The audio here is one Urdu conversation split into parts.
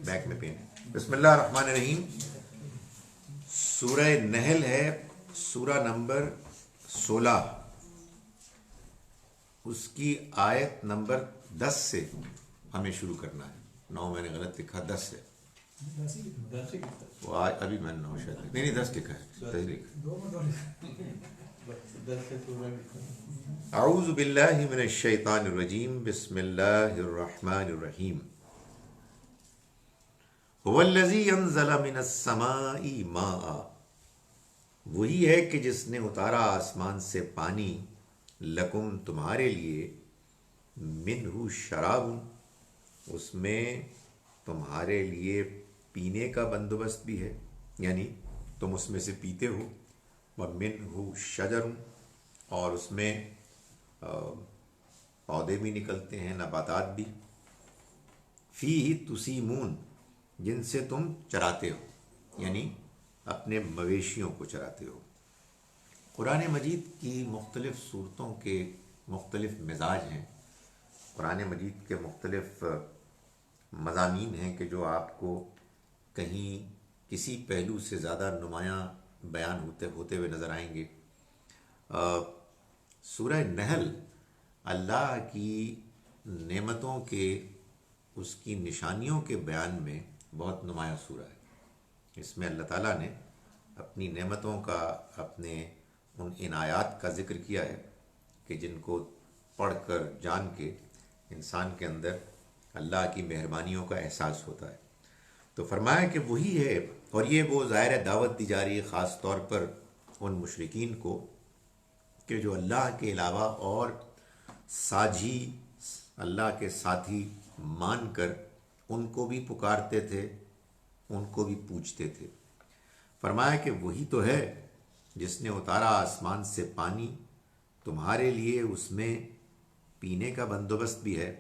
بیک میں پین ہے۔ بسم اللہ الرحمن الرحیم۔ سورہ نحل ہے، سورہ نمبر 16، اس کی آیت نمبر 10 سے ہمیں شروع کرنا ہے۔ 9 میں نے غلط لکھا، 10 سے وہ ابھی میں نے 9 شاید نہیں 10 لکھا ہے تحریک۔ اعوذ باللہ من الشیطان الرجیم، بسم اللہ الرحمن الرحیم۔ هو الذی انزل من السماء ماء، وہی ہے کہ جس نے اتارا آسمان سے پانی، لکم تمہارے لیے، منہ شراب، اس میں تمہارے لیے پینے کا بندوبست بھی ہے، یعنی تم اس میں سے پیتے ہو، ومنہ شجر، اور اس میں پودے بھی نکلتے ہیں، نباتات بھی، فیہ تسیمون، جن سے تم چراتے ہو، یعنی اپنے مویشیوں کو چراتے ہو۔ قرآن مجید کی مختلف صورتوں کے مختلف مزاج ہیں، قرآن مجید کے مختلف مضامین ہیں کہ جو آپ کو کہیں کسی پہلو سے زیادہ نمایاں بیان ہوتے ہوئے نظر آئیں گے۔ سورہ نحل اللہ کی نعمتوں کے، اس کی نشانیوں کے بیان میں بہت نمایاں سورہ ہے۔ اس میں اللہ تعالیٰ نے اپنی نعمتوں کا، اپنے ان عنایات کا ذکر کیا ہے کہ جن کو پڑھ کر جان کے انسان کے اندر اللہ کی مہربانیوں کا احساس ہوتا ہے۔ تو فرمایا کہ وہی ہے، اور یہ وہ ظاہر دعوت دی جا رہی ہے خاص طور پر ان مشرکین کو کہ جو اللہ کے علاوہ اور ساجھی، اللہ کے ساتھی مان کر ان کو بھی پکارتے تھے، ان کو بھی پوجتے تھے۔ فرمایا کہ وہی تو ہے جس نے اتارا آسمان سے پانی، تمہارے لیے اس میں پینے کا بندوبست بھی ہے،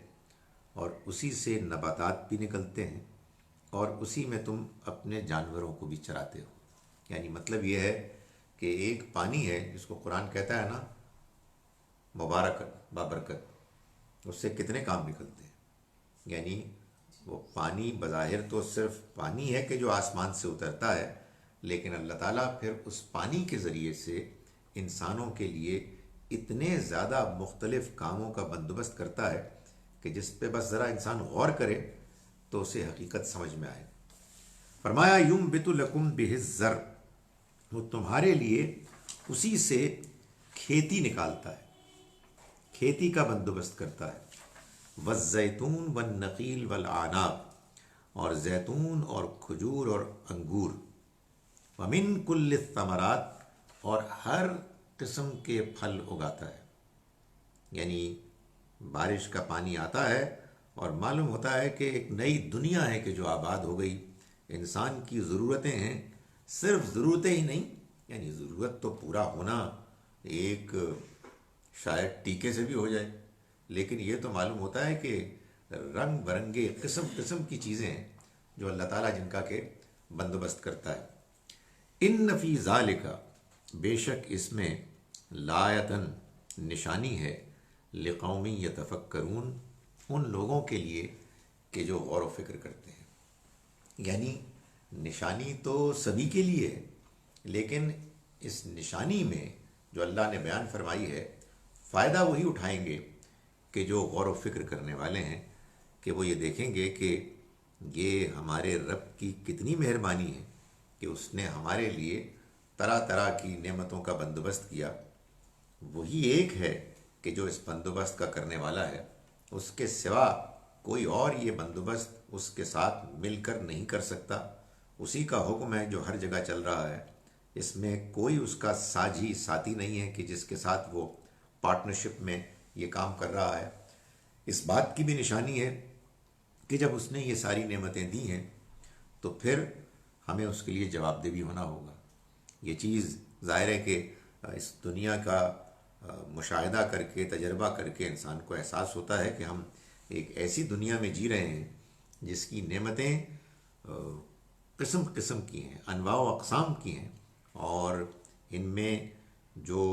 اور اسی سے نباتات بھی نکلتے ہیں، اور اسی میں تم اپنے جانوروں کو بھی چراتے ہو۔ یعنی مطلب یہ ہے کہ ایک پانی ہے جس کو قرآن کہتا ہے نا مبارکت، بابرکت، اس سے کتنے کام نکلتے ہیں۔ یعنی وہ پانی بظاہر تو صرف پانی ہے کہ جو آسمان سے اترتا ہے، لیکن اللہ تعالیٰ پھر اس پانی کے ذریعے سے انسانوں کے لیے اتنے زیادہ مختلف کاموں کا بندوبست کرتا ہے کہ جس پہ بس ذرا انسان غور کرے تو اسے حقیقت سمجھ میں آئے۔ فرمایا ینبت لکم بہ الزرع، وہ تمہارے لیے اسی سے کھیتی نکالتا ہے، کھیتی کا بندوبست کرتا ہے۔ والزیتون والنخیل والاعناب، اور زیتون اور کھجور اور انگور، ومن کل الثمرات، اور ہر قسم کے پھل اگاتا ہے۔ یعنی بارش کا پانی آتا ہے اور معلوم ہوتا ہے کہ ایک نئی دنیا ہے کہ جو آباد ہو گئی، انسان کی ضرورتیں ہیں، صرف ضرورتیں ہی نہیں، یعنی ضرورت تو پورا ہونا ایک شاید ٹیکے سے بھی ہو جائے، لیکن یہ تو معلوم ہوتا ہے کہ رنگ برنگے قسم قسم کی چیزیں ہیں جو اللہ تعالیٰ جن کا کہ بندوبست کرتا ہے۔ ان فی ذالک، بے شک اس میں، لآیتن، نشانی ہے، لقوم یتفکرون، ان لوگوں کے لیے کہ جو غور و فکر کرتے ہیں۔ یعنی نشانی تو سبھی کے لیے ہے، لیکن اس نشانی میں جو اللہ نے بیان فرمائی ہے، فائدہ وہی اٹھائیں گے کہ جو غور و فکر کرنے والے ہیں، کہ وہ یہ دیکھیں گے کہ یہ ہمارے رب کی کتنی مہربانی ہے کہ اس نے ہمارے لیے طرح طرح کی نعمتوں کا بندوبست کیا۔ وہی ایک ہے کہ جو اس بندوبست کا کرنے والا ہے، اس کے سوا کوئی اور یہ بندوبست اس کے ساتھ مل کر نہیں کر سکتا۔ اسی کا حکم ہے جو ہر جگہ چل رہا ہے، اس میں کوئی اس کا ساجھی ساتھی نہیں ہے کہ جس کے ساتھ وہ پارٹنرشپ میں یہ کام کر رہا ہے۔ اس بات کی بھی نشانی ہے کہ جب اس نے یہ ساری نعمتیں دی ہیں تو پھر ہمیں اس کے لیے جواب دہ بھی ہونا ہوگا۔ یہ چیز ظاہر ہے کہ اس دنیا کا مشاہدہ کر کے، تجربہ کر کے انسان کو احساس ہوتا ہے کہ ہم ایک ایسی دنیا میں جی رہے ہیں جس کی نعمتیں قسم قسم کی ہیں، انواع و اقسام کی ہیں، اور ان میں جو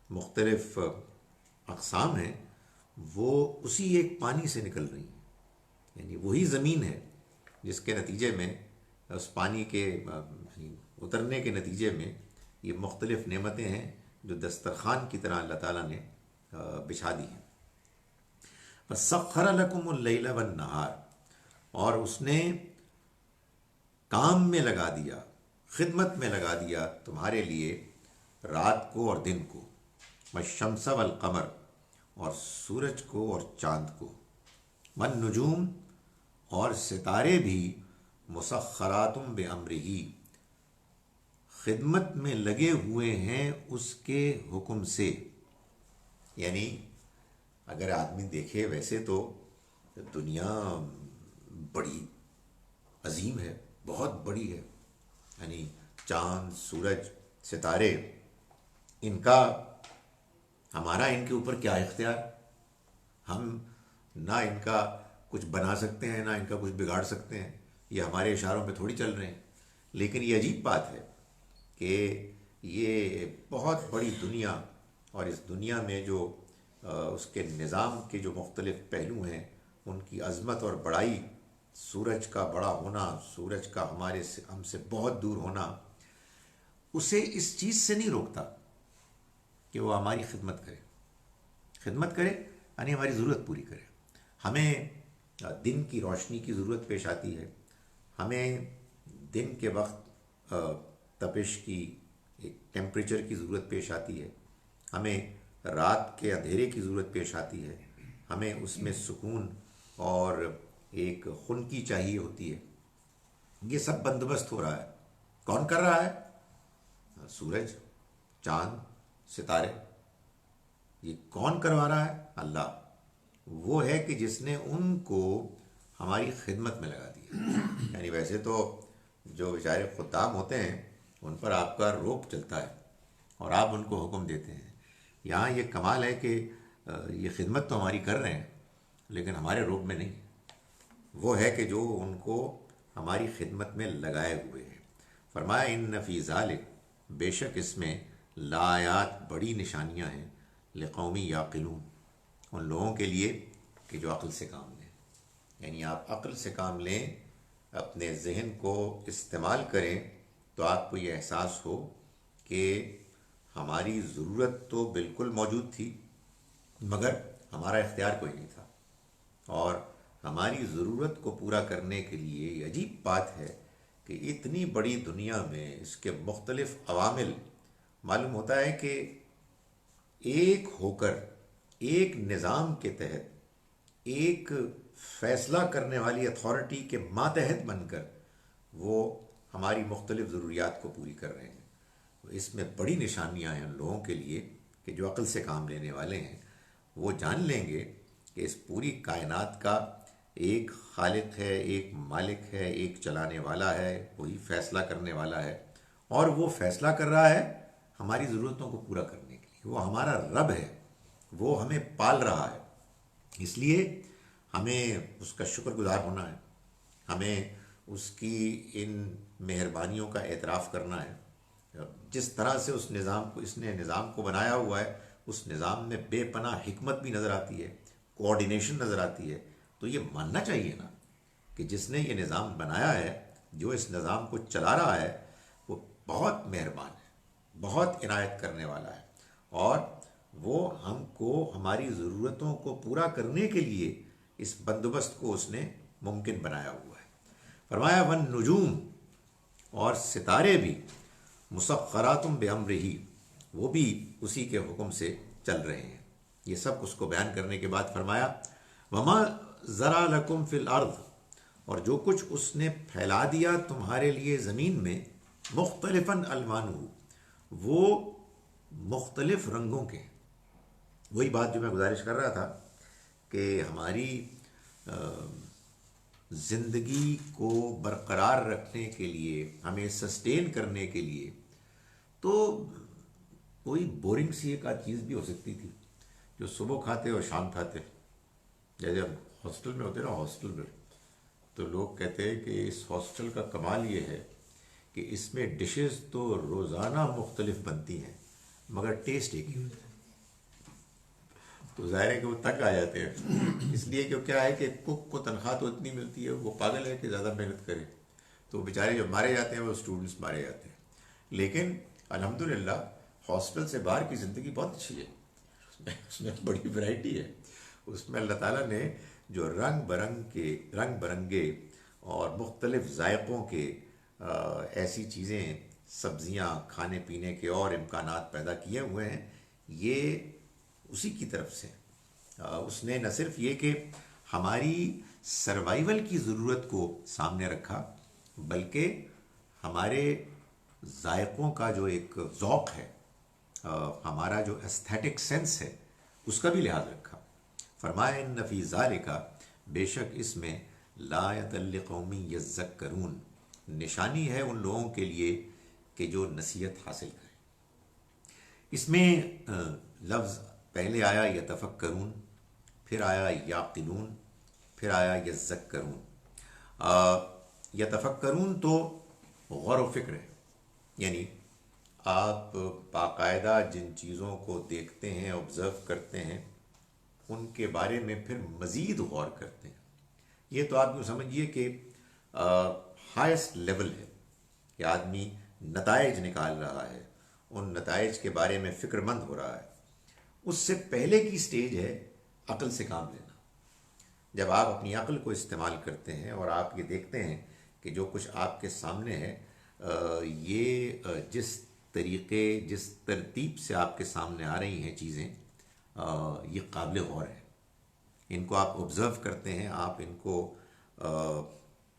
مختلف اقسام ہیں وہ اسی ایک پانی سے نکل رہی ہیں۔ یعنی وہی زمین ہے جس کے نتیجے میں اس پانی کے اترنے کے نتیجے میں یہ مختلف نعمتیں ہیں جو دسترخوان کی طرح اللہ تعالیٰ نے بچھا دی ہیں. فَسَخَّرَ لَكُمُ اللَّيْلَ وَالنَّهَارَ، اور اس نے کام میں لگا دیا، خدمت میں لگا دیا تمہارے لیے رات کو اور دن کو. وَالشَّمْسَ وَالْقَمَرَ، اور سورج کو اور چاند کو. وَالنُّجُومَ، اور ستارے بھی مُسَخَّرَاتٌ بِأَمْرِهِ، خدمت میں لگے ہوئے ہیں اس کے حکم سے. یعنی اگر آدمی دیکھے ویسے تو دنیا بڑی عظیم ہے، بہت بڑی ہے. یعنی چاند، سورج، ستارے، ان کا ہمارا ان کے اوپر کیا اختیار؟ ہم نہ ان کا کچھ بنا سکتے ہیں، نہ ان کا کچھ بگاڑ سکتے ہیں. یہ ہمارے اشاروں پہ تھوڑی چل رہے ہیں. لیکن یہ عجیب بات ہے کہ یہ بہت بڑی دنیا، اور اس دنیا میں جو اس کے نظام کے جو مختلف پہلو ہیں، ان کی عظمت اور بڑائی، سورج کا بڑا ہونا، سورج کا ہم سے بہت دور ہونا، اسے اس چیز سے نہیں روکتا کہ وہ ہماری خدمت کرے. خدمت کرے یعنی ہماری ضرورت پوری کرے. ہمیں دن کی روشنی کی ضرورت پیش آتی ہے، ہمیں دن کے وقت تپش کی، ایک ٹیمپریچر کی ضرورت پیش آتی ہے، ہمیں رات کے اندھیرے کی ضرورت پیش آتی ہے، ہمیں اس میں سکون اور ایک خنکی چاہیے ہوتی ہے. یہ سب بندوبست ہو رہا ہے. کون کر رہا ہے؟ سورج، چاند، ستارے. یہ کون کروا رہا ہے؟ اللہ. وہ ہے کہ جس نے ان کو ہماری خدمت میں لگا دیا. یعنی ویسے تو جو بیچارے خدام ہوتے ہیں ان پر آپ کا روب چلتا ہے اور آپ ان کو حکم دیتے ہیں. یہاں یہ کمال ہے کہ یہ خدمت تو ہماری کر رہے ہیں لیکن ہمارے روب میں نہیں. وہ ہے کہ جو ان کو ہماری خدمت میں لگائے ہوئے ہیں. فرمایا ان فی ذالک، بے شک اس میں لآیات، بڑی نشانیاں ہیں، لقومی یعقلون، ان لوگوں کے لیے کہ جو عقل سے کام لیں. یعنی آپ عقل سے کام لیں، اپنے ذہن کو استعمال کریں تو آپ کو یہ احساس ہو کہ ہماری ضرورت تو بالکل موجود تھی مگر ہمارا اختیار کوئی نہیں تھا. اور ہماری ضرورت کو پورا کرنے کے لیے یہ عجیب بات ہے کہ اتنی بڑی دنیا میں اس کے مختلف عوامل، معلوم ہوتا ہے کہ ایک ہو کر، ایک نظام کے تحت، ایک فیصلہ کرنے والی اتھارٹی کے ماتحت بن کر وہ ہماری مختلف ضروریات کو پوری کر رہے ہیں. اس میں بڑی نشانیاں ہیں ان لوگوں کے لیے کہ جو عقل سے کام لینے والے ہیں. وہ جان لیں گے کہ اس پوری کائنات کا ایک خالق ہے، ایک مالک ہے، ایک چلانے والا ہے، وہی فیصلہ کرنے والا ہے، اور وہ فیصلہ کر رہا ہے ہماری ضرورتوں کو پورا کرنے کے لیے. وہ ہمارا رب ہے، وہ ہمیں پال رہا ہے. اس لیے ہمیں اس کا شکر گزار ہونا ہے، ہمیں اس کی ان مہربانیوں کا اعتراف کرنا ہے. جس طرح سے اس نے نظام کو بنایا ہوا ہے، اس نظام میں بے پناہ حکمت بھی نظر آتی ہے، کوآرڈینیشن نظر آتی ہے. تو یہ ماننا چاہیے نا کہ جس نے یہ نظام بنایا ہے، جو اس نظام کو چلا رہا ہے، وہ بہت مہربان ہے، بہت عنایت کرنے والا ہے، اور وہ ہم کو ہماری ضرورتوں کو پورا کرنے کے لیے اس بندوبست کو اس نے ممکن بنایا ہوا ہے. فرمایا والنجوم، اور ستارے بھی مسخرات بامرہ، وہ بھی اسی کے حکم سے چل رہے ہیں. یہ سب اس کو بیان کرنے کے بعد فرمایا وما ذرا لکم فی الارض، اور جو کچھ اس نے پھیلا دیا تمہارے لیے زمین میں، مختلفاً الوانہ، وہ مختلف رنگوں کے. وہی بات جو میں گزارش کر رہا تھا کہ ہماری زندگی کو برقرار رکھنے کے لیے، ہمیں سسٹین کرنے کے لیے، تو کوئی بورنگ سی ایک آدھ چیز بھی ہو سکتی تھی جو صبح کھاتے اور شام کھاتے. جیسے ہم ہاسٹل میں ہوتے نا، ہاسٹل میں تو لوگ کہتے ہیں کہ اس ہاسٹل کا کمال یہ ہے کہ اس میں ڈشز تو روزانہ مختلف بنتی ہیں مگر ٹیسٹ ایک ہی ہوتا ہے. تو ظاہر ہے کہ وہ تنگ آ جاتے ہیں، اس لیے کہ کیا ہے کہ کک کو تنخواہ تو اتنی ملتی ہے، وہ پاگل ہے کہ زیادہ محنت کرے، تو بیچارے جو مارے جاتے ہیں وہ اسٹوڈنٹس مارے جاتے ہیں۔ لیکن الحمدللہ ہاسٹل سے باہر کی زندگی بہت اچھی ہے، اس میں بڑی ورائٹی ہے، اس میں اللہ تعالیٰ نے جو رنگ برنگے اور مختلف ذائقوں کے ایسی چیزیں، سبزیاں، کھانے پینے کے اور امکانات پیدا کیے ہوئے ہیں، یہ اسی کی طرف سے۔ اس نے نہ صرف یہ کہ ہماری سروائیول کی ضرورت کو سامنے رکھا، بلکہ ہمارے ذائقوں کا جو ایک ذوق ہے، ہمارا جو استھیٹک سینس ہے، اس کا بھی لحاظ رکھا۔ فرمایا ان فی ذالک، بے شک اس میں لآیۃ لقوم یذکرون، نشانی ہے ان لوگوں کے لیے کہ جو نصیحت حاصل کریں۔ اس میں لفظ پہلے آیا یتفکرون، پھر آیا یعقلون، پھر آیا یذکرون۔ یتفکرون تو غور و فکر ہے، یعنی آپ باقاعدہ جن چیزوں کو دیکھتے ہیں، آبزرو کرتے ہیں، ان کے بارے میں پھر مزید غور کرتے ہیں۔ یہ تو آپ یوں سمجھیے کہ ہائیسٹ لیول ہے کہ آدمی نتائج نکال رہا ہے، ان نتائج کے بارے میں فکر مند ہو رہا ہے۔ اس سے پہلے کی سٹیج ہے عقل سے کام لینا۔ جب آپ اپنی عقل کو استعمال کرتے ہیں اور آپ یہ دیکھتے ہیں کہ جو کچھ آپ کے سامنے ہے، یہ جس طریقے، جس ترتیب سے آپ کے سامنے آ رہی ہیں چیزیں، یہ قابل غور ہے۔ ان کو آپ آبزرو کرتے ہیں، آپ ان کو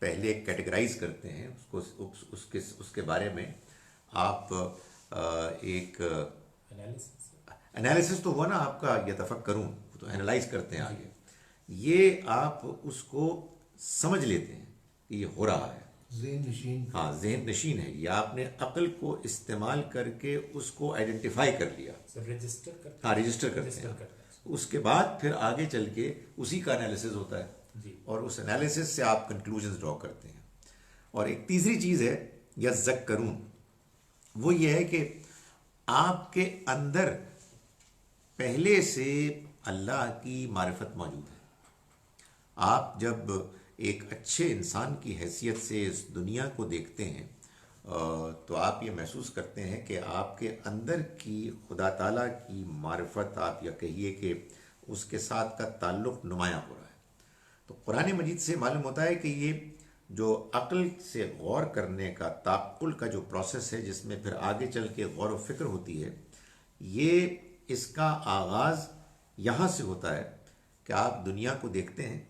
پہلے کیٹیگرائز کرتے ہیں، اس کے بارے میں آپ ایک انالیسس تو ہوا نا آپ کا، یتفکرون تو انالائز کرتے ہیں آگے، یہ آپ اس کو سمجھ لیتے ہیں کہ یہ ہو رہا ہے، ذہن نشین، ہاں ذہن نشین ہے، یا آپ نے عقل کو استعمال کر کے اس کو آئیڈینٹیفائی کر لیا، ہاں رجسٹر کرتے ہیں۔ اس کے بعد پھر آگے چل کے اسی کا انالیسس ہوتا ہے، اور اس انالیسس سے آپ کنکلوژنز ڈرا کرتے ہیں۔ اور ایک تیسری چیز ہے یذکرون، وہ یہ ہے کہ آپ کے اندر پہلے سے اللہ کی معرفت موجود ہے۔ آپ جب ایک اچھے انسان کی حیثیت سے اس دنیا کو دیکھتے ہیں تو آپ یہ محسوس کرتے ہیں کہ آپ کے اندر کی خدا تعالیٰ کی معرفت، آپ یا کہیے کہ اس کے ساتھ کا تعلق نمایاں ہو رہا ہے۔ تو قرآن مجید سے معلوم ہوتا ہے کہ یہ جو عقل سے غور کرنے کا، تعقل کا جو پروسیس ہے، جس میں پھر آگے چل کے غور و فکر ہوتی ہے، یہ اس کا آغاز یہاں سے ہوتا ہے کہ آپ دنیا کو دیکھتے ہیں،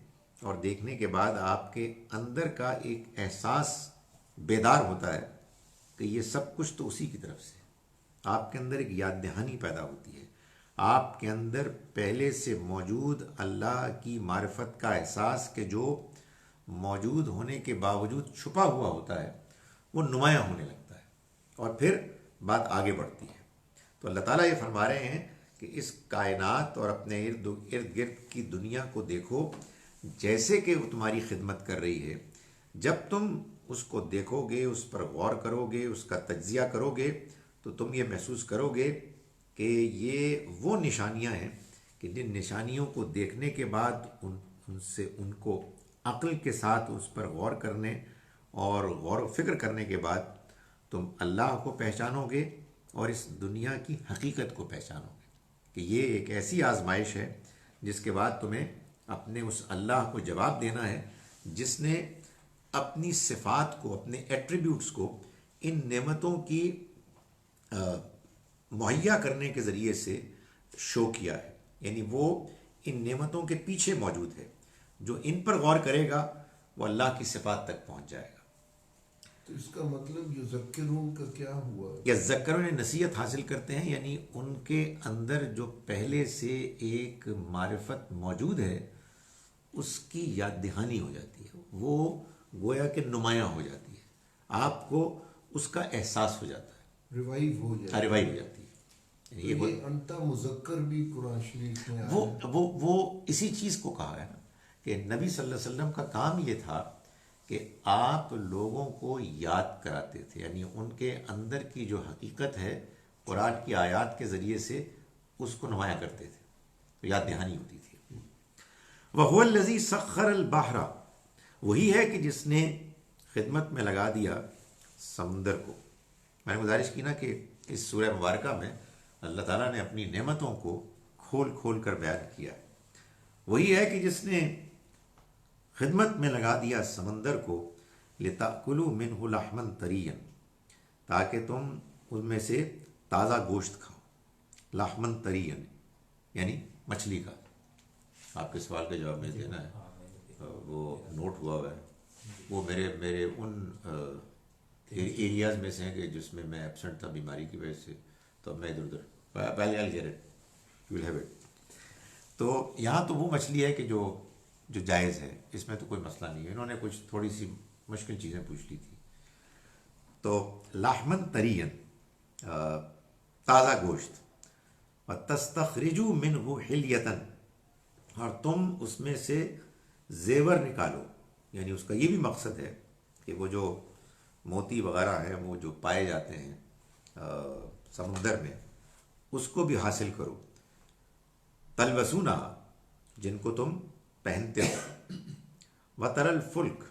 اور دیکھنے کے بعد آپ کے اندر کا ایک احساس بیدار ہوتا ہے کہ یہ سب کچھ تو اسی کی طرف سے۔ آپ کے اندر ایک یاد دہانی پیدا ہوتی ہے، آپ کے اندر پہلے سے موجود اللہ کی معرفت کا احساس کہ جو موجود ہونے کے باوجود چھپا ہوا ہوتا ہے، وہ نمایاں ہونے لگتا ہے، اور پھر بات آگے بڑھتی ہے۔ تو اللہ تعالیٰ یہ فرما رہے ہیں کہ اس کائنات اور اپنے ارد گرد کی دنیا کو دیکھو جیسے کہ وہ تمہاری خدمت کر رہی ہے۔ جب تم اس کو دیکھو گے، اس پر غور کرو گے، اس کا تجزیہ کرو گے، تو تم یہ محسوس کرو گے کہ یہ وہ نشانیاں ہیں کہ جن نشانیوں کو دیکھنے کے بعد ان کو عقل کے ساتھ اس پر غور کرنے اور غور و فکر کرنے کے بعد تم اللہ کو پہچانو گے اور اس دنیا کی حقیقت کو پہچانو گے کہ یہ ایک ایسی آزمائش ہے جس کے بعد تمہیں اپنے اس اللہ کو جواب دینا ہے جس نے اپنی صفات کو، اپنے ایٹریبیوٹس کو ان نعمتوں کی مہیا کرنے کے ذریعے سے شو کیا ہے۔ یعنی وہ ان نعمتوں کے پیچھے موجود ہے، جو ان پر غور کرے گا وہ اللہ کی صفات تک پہنچ جائے گا۔ تو اس کا مطلب یذکرون کا کیا ہوا؟ یا ذکرون نصیحت حاصل کرتے ہیں، یعنی ان کے اندر جو پہلے سے ایک معرفت موجود ہے اس کی یاد دہانی ہو جاتی ہے، وہ گویا کہ نمایاں ہو جاتی ہے، آپ کو اس کا احساس ہو جاتا ہے، ریوائیو ہو جائے، ریوائو ہو جاتی ہے۔ یہ انت مذکر بھی قرآن شریف میں آیا ہے۔ وہ اسی چیز کو کہا ہے نا کہ نبی صلی اللہ علیہ وسلم کا کام یہ تھا کہ آپ لوگوں کو یاد کراتے تھے، یعنی ان کے اندر کی جو حقیقت ہے قرآن کی آیات کے ذریعے سے اس کو نمایاں کرتے تھے۔ تو یاد دہانی ہوتی تھی. وَهُوَ الَّذِي سَخَّرَ الْبَحْرَ، وہی ہے کہ جس نے خدمت میں لگا دیا سمندر کو. میں نے گزارش کی نا کہ اس سورہ مبارکہ میں اللہ تعالیٰ نے اپنی نعمتوں کو کھول کھول کر بیان کیا. وہی ہے کہ جس نے خدمت میں لگا دیا سمندر کو لِتَأْكُلُوا مِنْهُ لَحْمًا طَرِيًّا، تاکہ تم ان میں سے تازہ گوشت کھاؤ. لحمن طریًّا یعنی مچھلی کا. آپ کے سوال کا جواب میں دینا ہے، وہ نوٹ ہوا ہوا ہے. وہ میرے ان ایریاز میں سے ہیں کہ جس میں میں ایبسنٹ تھا بیماری کی وجہ سے، تو میں ادھر ادھر پہلے I'll get it. You will have it. تو یہاں تو وہ مچھلی ہے کہ جو جائز ہے، اس میں تو کوئی مسئلہ نہیں ہے. انہوں نے کچھ تھوڑی سی مشکل چیزیں پوچھ لی تھی. تو لحمن طریًّا تازہ گوشت. وَتَسْتَخْرِجُوا مِنْهُ حِلْيَةً، اور تم اس میں سے زیور نکالو. یعنی اس کا یہ بھی مقصد ہے کہ وہ جو موتی وغیرہ ہیں وہ جو پائے جاتے ہیں سمندر میں، اس کو بھی حاصل کرو. تلبسونہا، جن کو تم پہنتے ہو. وَتَرَى الْفُلْكَ،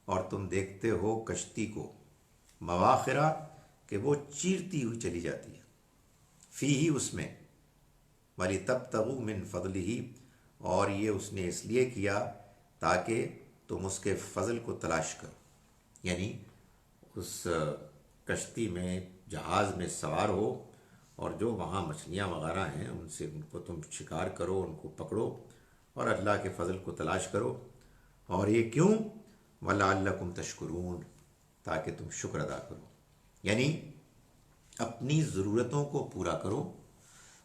اور تم دیکھتے ہو کشتی کو. مواخرہ، کہ وہ چیرتی ہوئی چلی جاتی ہے. فیہ، اس میں. وَلِتَبْتَغُوا مِنْ فَضْلِهِ، اور یہ اس نے اس لیے کیا تاکہ تم اس کے فضل کو تلاش کرو. یعنی اس کشتی میں، جہاز میں سوار ہو، اور جو وہاں مچھلیاں وغیرہ ہیں ان کو تم شکار کرو، ان کو پکڑو، اور اللہ کے فضل کو تلاش کرو. اور یہ کیوں؟ وَلَعَلَّكُمْ تَشْكُرُونَ، تاکہ تم شکر ادا کرو. یعنی اپنی ضرورتوں کو پورا کرو.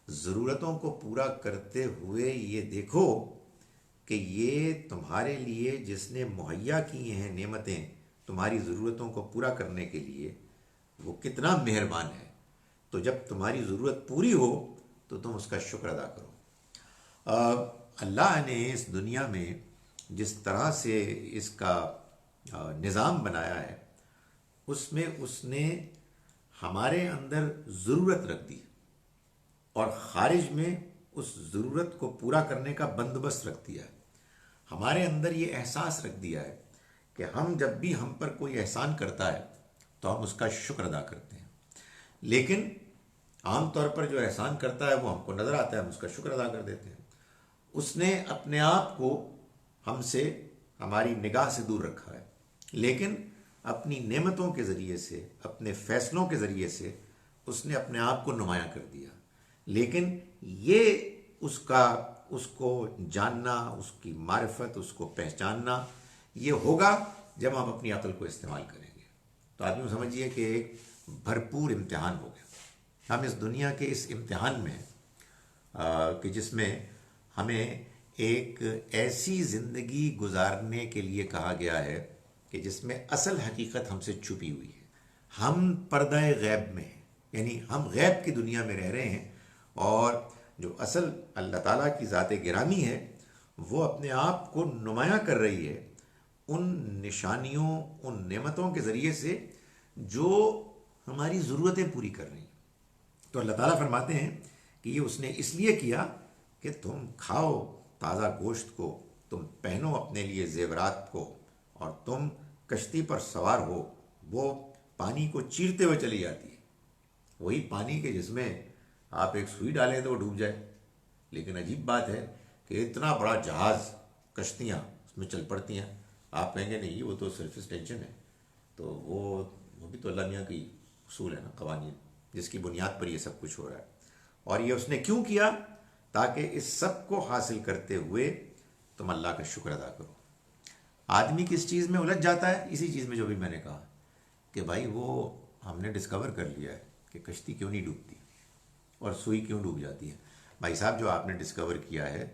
ضرورتوں کو پورا کرتے ہوئے یہ دیکھو کہ یہ تمہارے لیے جس نے مہیا کی ہیں نعمتیں تمہاری ضرورتوں کو پورا کرنے کے لیے، وہ کتنا مہربان ہے. تو جب تمہاری ضرورت پوری ہو تو تم اس کا شکر ادا کرو. اللہ نے اس دنیا میں جس طرح سے اس کا نظام بنایا ہے، اس میں اس نے ہمارے اندر ضرورت رکھ دی، اور خارج میں اس ضرورت کو پورا کرنے کا بندوبست رکھ دیا ہے. ہمارے اندر یہ احساس رکھ دیا ہے کہ ہم جب بھی ہم پر کوئی احسان کرتا ہے تو ہم اس کا شکر ادا کرتے ہیں. لیکن عام طور پر جو احسان کرتا ہے وہ ہم کو نظر آتا ہے، ہم اس کا شکر ادا کر دیتے ہیں. اس نے اپنے آپ کو ہم سے، ہماری نگاہ سے دور رکھا ہے، لیکن اپنی نعمتوں کے ذریعے سے، اپنے فیصلوں کے ذریعے سے اس نے اپنے آپ کو نمایاں کر دیا. لیکن یہ اس کو جاننا، اس کی معرفت، اس کو پہچاننا، یہ ہوگا جب ہم اپنی عقل کو استعمال کریں گے. تو آپ یوں سمجھیے کہ ایک بھرپور امتحان ہو گیا. ہم اس دنیا کے اس امتحان میں کہ جس میں ہمیں ایک ایسی زندگی گزارنے کے لیے کہا گیا ہے کہ جس میں اصل حقیقت ہم سے چھپی ہوئی ہے. ہم پردہ غیب میں ہیں، یعنی ہم غیب کی دنیا میں رہ رہے ہیں، اور جو اصل اللہ تعالیٰ کی ذات گرامی ہے وہ اپنے آپ کو نمایاں کر رہی ہے ان نشانیوں، ان نعمتوں کے ذریعے سے جو ہماری ضرورتیں پوری کر رہی ہیں. تو اللہ تعالیٰ فرماتے ہیں کہ یہ اس نے اس لیے کیا کہ تم کھاؤ تازہ گوشت کو، تم پہنو اپنے لیے زیورات کو، اور تم کشتی پر سوار ہو. وہ پانی کو چیرتے ہوئے چلی جاتی ہے. وہی پانی کے جس میں آپ ایک سوئی ڈالیں تو وہ ڈوب جائے. لیکن عجیب بات ہے کہ اتنا بڑا جہاز، کشتیاں اس میں چل پڑتی ہیں. آپ کہیں گے نہیں وہ تو سرفیس ٹینشن ہے، تو وہ بھی تو اللہ میاں کی اصول ہے نا، قوانین، جس کی بنیاد پر یہ سب کچھ ہو رہا ہے. اور یہ اس نے کیوں کیا؟ تاکہ اس سب کو حاصل کرتے ہوئے تم اللہ کا شکر ادا کرو. آدمی کس چیز میں الجھ جاتا ہے؟ اسی چیز میں جو بھی میں نے کہا کہ بھائی وہ ہم نے ڈسکور کر لیا ہے کہ کشتی کیوں نہیں ڈوبتی اور سوئی کیوں ڈوب جاتی ہے. بھائی صاحب جو آپ نے ڈسکور کیا ہے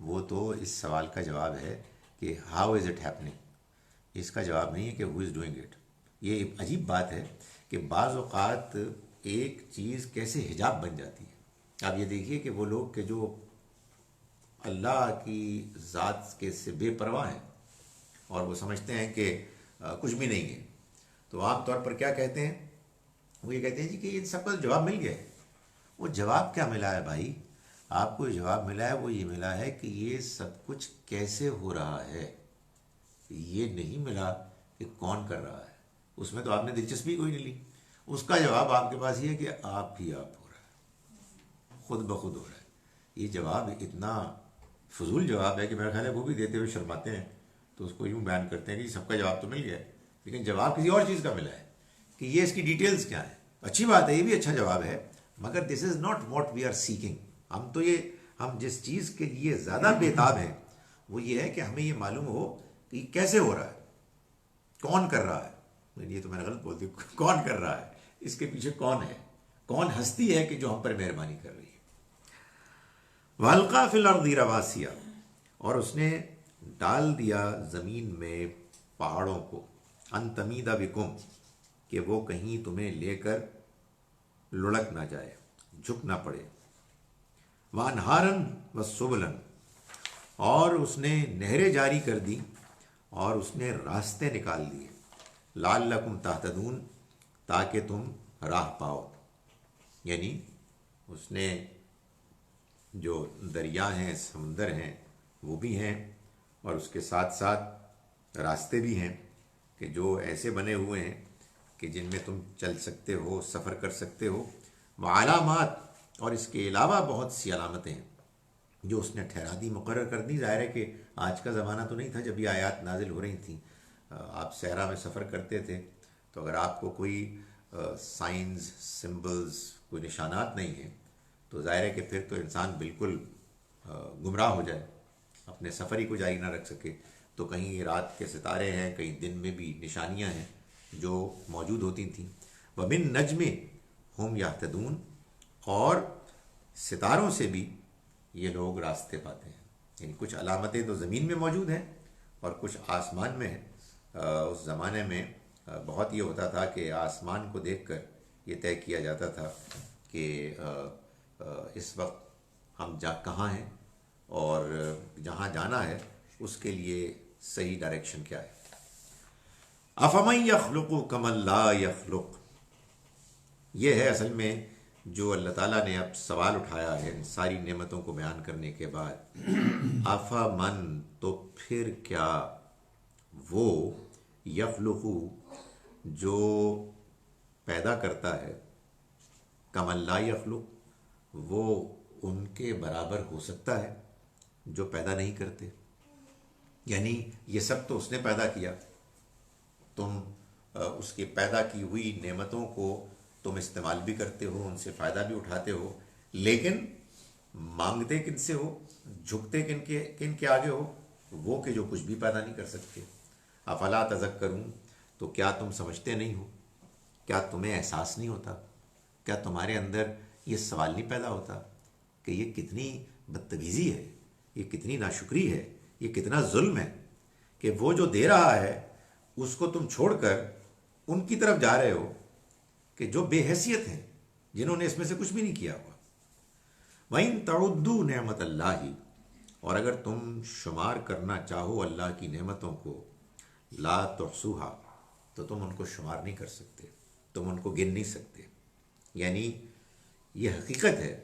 وہ تو اس سوال کا جواب ہے کہ ہاؤ از اٹ ہیپننگ. اس کا جواب نہیں ہے کہ ہو از ڈوئنگ اٹ. یہ عجیب بات ہے کہ بعض اوقات ایک چیز کیسے حجاب بن جاتی ہے. آپ یہ دیکھیے کہ وہ لوگ کہ جو اللہ کی ذات کے سے بے پرواہ ہیں اور وہ سمجھتے ہیں کہ کچھ بھی نہیں ہے، تو عام طور پر کیا کہتے ہیں؟ وہ یہ کہتے ہیں جی کہ ان سب کا جواب مل گیا ہے. وہ جواب کیا ملا ہے بھائی؟ آپ کو جو جواب ملا ہے وہ یہ ملا ہے کہ یہ سب کچھ کیسے ہو رہا ہے، یہ نہیں ملا کہ کون کر رہا ہے، اس میں تو آپ نے دلچسپی کوئی نہیں لی. اس کا جواب آپ کے پاس یہ ہے کہ آپ ہی آپ ہو رہا ہے، خود بخود ہو رہا ہے. یہ جواب اتنا فضول جواب ہے کہ میرا خیال ہے وہ بھی دیتے ہوئے شرماتے ہیں، تو اس کو یوں بیان کرتے ہیں کہ سب کا جواب تو مل گیا ہے، لیکن جواب کسی اور چیز کا ملا ہے کہ یہ اس کی ڈیٹیلز کیا ہیں. اچھی بات ہے، یہ بھی اچھا جواب ہے، مگر this is not what we are seeking. ہم جس چیز کے لیے زیادہ بےتاب ہیں وہ یہ ہے کہ ہمیں یہ معلوم ہو کہ یہ کیسے ہو رہا ہے، کون کر رہا ہے. یہ تو میں نے غلط بول دیا، کون کر رہا ہے، اس کے پیچھے کون ہے، کون ہستی ہے کہ جو ہم پر مہربانی کر رہی ہے. وَأَلْقَىٰ فِي الْأَرْضِ رَوَاسِيَ، اور اس نے ڈال دیا زمین میں پہاڑوں کو، ان تمید بکم، کہ وہ کہیں تمہیں لے کر لڑک نہ جائے، جھک نہ پڑے. وَأَنْهَارًا وَسُبُلًا، اور اس نے نہریں جاری کر دی اور اس نے راستے نکال دیے. لعلکم تہتدون، تاکہ تم راہ پاؤ. یعنی اس نے جو دریا ہیں، سمندر ہیں، وہ بھی ہیں، اور اس کے ساتھ ساتھ راستے بھی ہیں کہ جو ایسے بنے ہوئے ہیں کہ جن میں تم چل سکتے ہو، سفر کر سکتے ہو. وعلامات، اور اس کے علاوہ بہت سی علامتیں ہیں جو اس نے ٹھہرا دی، مقرر کر دی. ظاہر ہے کہ آج کا زمانہ تو نہیں تھا جب یہ آیات نازل ہو رہی تھیں. آپ صحرا میں سفر کرتے تھے تو اگر آپ کو کوئی سائنز، سمبلز، کوئی نشانات نہیں ہیں تو ظاہر ہے کہ پھر تو انسان بالکل گمراہ ہو جائے، اپنے سفر ہی کو جاری نہ رکھ سکے. تو کہیں رات کے ستارے ہیں، کہیں دن میں بھی نشانیاں ہیں جو موجود ہوتی تھیں. وَمِن نجم ہم یہتدون، اور ستاروں سے بھی یہ لوگ راستے پاتے ہیں. یعنی کچھ علامتیں تو زمین میں موجود ہیں اور کچھ آسمان میں ہیں. اس زمانے میں بہت یہ ہوتا تھا کہ آسمان کو دیکھ کر یہ طے کیا جاتا تھا کہ اس وقت ہم کہاں ہیں اور جہاں جانا ہے اس کے لیے صحیح ڈائریکشن کیا ہے. افمن یخلق کمن لا یخلق، یہ ہے اصل میں جو اللہ تعالیٰ نے اب سوال اٹھایا ہے ان ساری نعمتوں کو بیان کرنے کے بعد. افمن، تو پھر کیا، وہ، یخلق، جو پیدا کرتا ہے، کمن لا یخلق، وہ ان کے برابر ہو سکتا ہے جو پیدا نہیں کرتے. یعنی یہ سب تو اس نے پیدا کیا، تم اس کی پیدا کی ہوئی نعمتوں کو تم استعمال بھی کرتے ہو، ان سے فائدہ بھی اٹھاتے ہو، لیکن مانگتے کن سے ہو، جھکتے کن کے آگے ہو، وہ کہ جو کچھ بھی پیدا نہیں کر سکتے. افلا تذکرون، تو کیا تم سمجھتے نہیں ہو، کیا تمہیں احساس نہیں ہوتا، کیا تمہارے اندر یہ سوال نہیں پیدا ہوتا کہ یہ کتنی بدتمیزی ہے، یہ کتنی ناشکری ہے، یہ کتنا ظلم ہے کہ وہ جو دے رہا ہے اس کو تم چھوڑ کر ان کی طرف جا رہے ہو کہ جو بے حیثیت ہیں، جنہوں نے اس میں سے کچھ بھی نہیں کیا ہوا. وَإِن تَعُدُّوا نِعْمَتَ اللَّهِ، اور اگر تم شمار کرنا چاہو اللہ کی نعمتوں کو، لا تحصوها، تو تم ان کو شمار نہیں کر سکتے، تم ان کو گن نہیں سکتے. یعنی یہ حقیقت ہے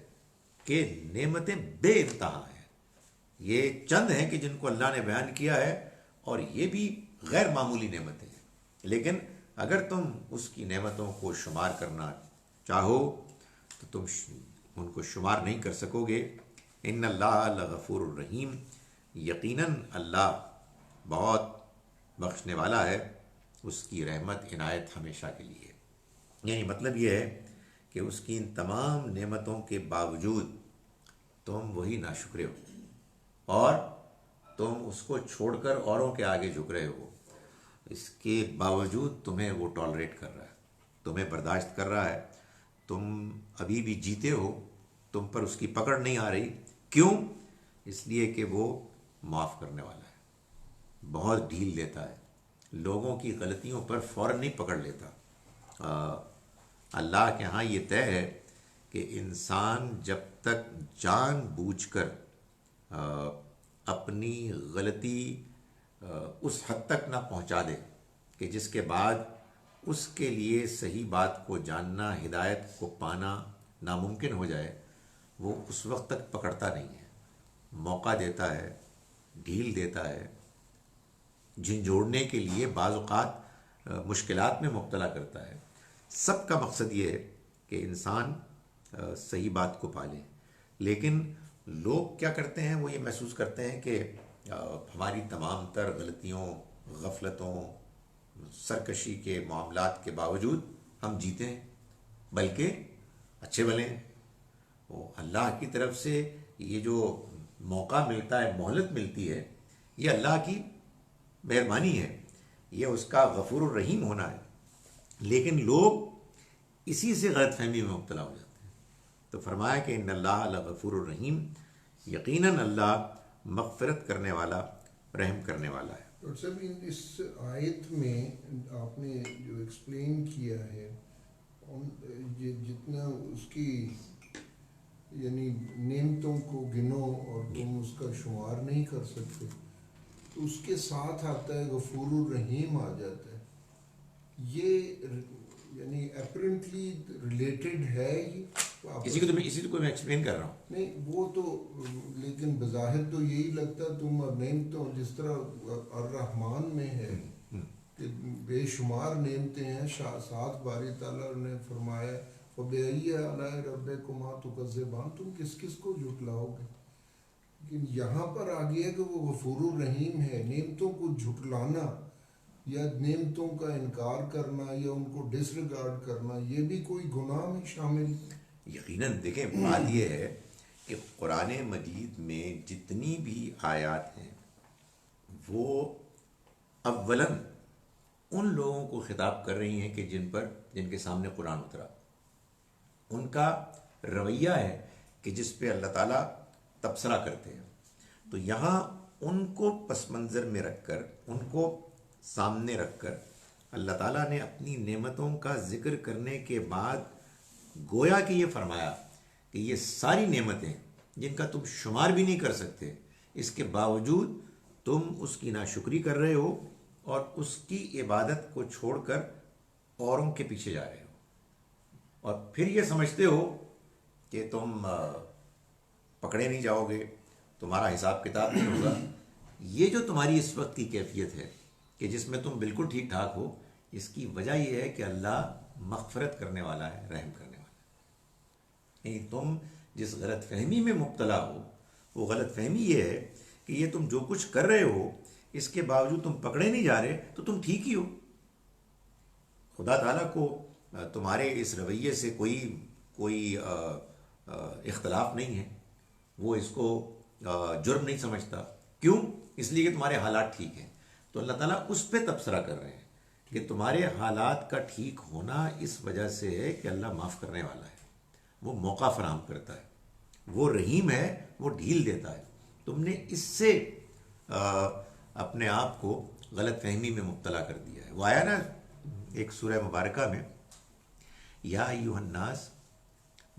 کہ نعمتیں بے انتہا ہیں. یہ چند ہیں کہ جن کو اللہ نے بیان کیا ہے، اور یہ بھی غیر معمولی نعمتیں ہیں، لیکن اگر تم اس کی نعمتوں کو شمار کرنا چاہو تو تم ان کو شمار نہیں کر سکو گے. ان اللہ لغفور الرحیم، یقیناً اللہ بہت بخشنے والا ہے، اس کی رحمت عنایت ہمیشہ کے لیے. یعنی مطلب یہ ہے کہ اس کی ان تمام نعمتوں کے باوجود تم وہی ناشکرے ہو اور تم اس کو چھوڑ کر اوروں کے آگے جھک رہے ہو. اس کے باوجود تمہیں وہ ٹالریٹ کر رہا ہے، تمہیں برداشت کر رہا ہے، تم ابھی بھی جیتے ہو، تم پر اس کی پکڑ نہیں آ رہی. کیوں؟ اس لیے کہ وہ معاف کرنے والا ہے، بہت ڈھیل لیتا ہے، لوگوں کی غلطیوں پر فوراً نہیں پکڑ لیتا. اللہ کے ہاں یہ طے ہے کہ انسان جب تک جان بوجھ کر اپنی غلطی اس حد تک نہ پہنچا دے کہ جس کے بعد اس کے لیے صحیح بات کو جاننا، ہدایت کو پانا ناممکن ہو جائے، وہ اس وقت تک پکڑتا نہیں ہے، موقع دیتا ہے، ڈھیل دیتا ہے، جھنجھوڑنے کے لیے بعض اوقات مشکلات میں مبتلا کرتا ہے۔ سب کا مقصد یہ ہے کہ انسان صحیح بات کو پالے، لیکن لوگ کیا کرتے ہیں، وہ یہ محسوس کرتے ہیں کہ ہماری تمام تر غلطیوں، غفلتوں، سرکشی کے معاملات کے باوجود ہم جیتے ہیں، بلکہ اچھے بھلے ہیں۔ وہ اللہ کی طرف سے یہ جو موقع ملتا ہے، مہلت ملتی ہے، یہ اللہ کی مہربانی ہے، یہ اس کا غفور الرحیم ہونا ہے، لیکن لوگ اسی سے غلط فہمی میں مبتلا ہو جاتے ہیں۔ تو فرمایا کہ ان اللہ لغفور الرحیم، یقیناً اللہ مغفرت کرنے والا، رحم کرنے والا ہے۔ ڈاکٹر صاحب اس آیت میں آپ نے جو ایکسپلین کیا ہے، جتنا اس کی یعنی نعمتوں کو گنو اور تم اس کا شمار نہیں کر سکتے، تو اس کے ساتھ آتا ہے غفور الرحیم آ جاتا ہے، یہ یعنی اپرنٹلی ریلیٹڈ ہے اسی کو میں ایکسپلین کر رہا ہوں۔ نہیں وہ تو، لیکن بظاہر تو یہی لگتا تم نعمتوں جس طرح الرحمن میں ہے کہ بے شمار نعمتیں ہیں، ساتھ باری تعالیٰ نے فرمایا فَبِأَيِّ آلَاءِ رَبِّكُمَا تُكَذِّبَانِ، تم کس کس کو جھٹلاؤ گے، لیکن یہاں پر آ گیا کہ وہ غفور الرحیم ہے۔ نعمتوں کو جھٹلانا یا نعمتوں کا انکار کرنا یا ان کو ڈس ریگارڈ کرنا، یہ بھی کوئی گناہ میں شامل ہے۔ یقیناً دیکھیں، بات یہ ہے کہ قرآن مجید میں جتنی بھی آیات ہیں وہ اولاً ان لوگوں کو خطاب کر رہی ہیں کہ جن کے سامنے قرآن اترا، ان کا رویہ ہے کہ جس پہ اللہ تعالیٰ تبصرہ کرتے ہیں۔ تو یہاں ان کو پس منظر میں رکھ کر، ان کو سامنے رکھ کر اللہ تعالیٰ نے اپنی نعمتوں کا ذکر کرنے کے بعد گویا کہ یہ فرمایا کہ یہ ساری نعمتیں جن کا تم شمار بھی نہیں کر سکتے، اس کے باوجود تم اس کی ناشکری کر رہے ہو اور اس کی عبادت کو چھوڑ کر اوروں کے پیچھے جا رہے ہو، اور پھر یہ سمجھتے ہو کہ تم پکڑے نہیں جاؤ گے، تمہارا حساب کتاب نہیں ہوگا۔ یہ جو تمہاری اس وقت کی کیفیت ہے کہ جس میں تم بالکل ٹھیک ٹھاک ہو، اس کی وجہ یہ ہے کہ اللہ مغفرت کرنے والا ہے، رحم کرنے والا ہے۔ یعنی تم جس غلط فہمی میں مبتلا ہو، وہ غلط فہمی یہ ہے کہ یہ تم جو کچھ کر رہے ہو اس کے باوجود تم پکڑے نہیں جا رہے، تو تم ٹھیک ہی ہو۔ خدا تعالیٰ کو تمہارے اس رویے سے کوئی اختلاف نہیں ہے، وہ اس کو جرم نہیں سمجھتا۔ کیوں؟ اس لیے کہ تمہارے حالات ٹھیک ہیں۔ تو اللہ تعالیٰ اس پہ تبصرہ کر رہے ہیں کہ تمہارے حالات کا ٹھیک ہونا اس وجہ سے ہے کہ اللہ معاف کرنے والا ہے، وہ موقع فراہم کرتا ہے، وہ رحیم ہے، وہ ڈھیل دیتا ہے۔ تم نے اس سے اپنے آپ کو غلط فہمی میں مبتلا کر دیا ہے۔ وہ آیا نا ایک سورہ مبارکہ میں، یا ایھا الناس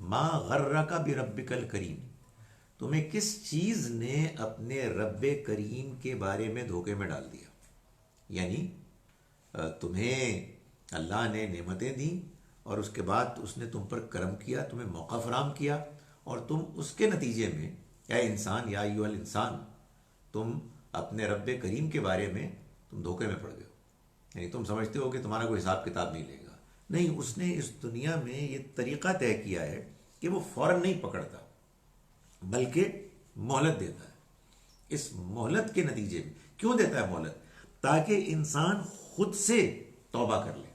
ما غرک بربک الکریم، تمہیں کس چیز نے اپنے رب کریم کے بارے میں دھوکے میں ڈال دیا؟ یعنی تمہیں اللہ نے نعمتیں دیں اور اس کے بعد اس نے تم پر کرم کیا، تمہیں موقع فراہم کیا، اور تم اس کے نتیجے میں اے انسان، یا ایھا الانسان، تم اپنے رب کریم کے بارے میں تم دھوکے میں پڑ گئے ہو۔ یعنی تم سمجھتے ہو کہ تمہارا کوئی حساب کتاب نہیں لے گا۔ نہیں، اس نے اس دنیا میں یہ طریقہ طے کیا ہے کہ وہ فوراً نہیں پکڑتا، بلکہ مہلت دیتا ہے۔ اس مہلت کے نتیجے میں کیوں دیتا ہے مہلت؟ تاکہ انسان خود سے توبہ کر لے،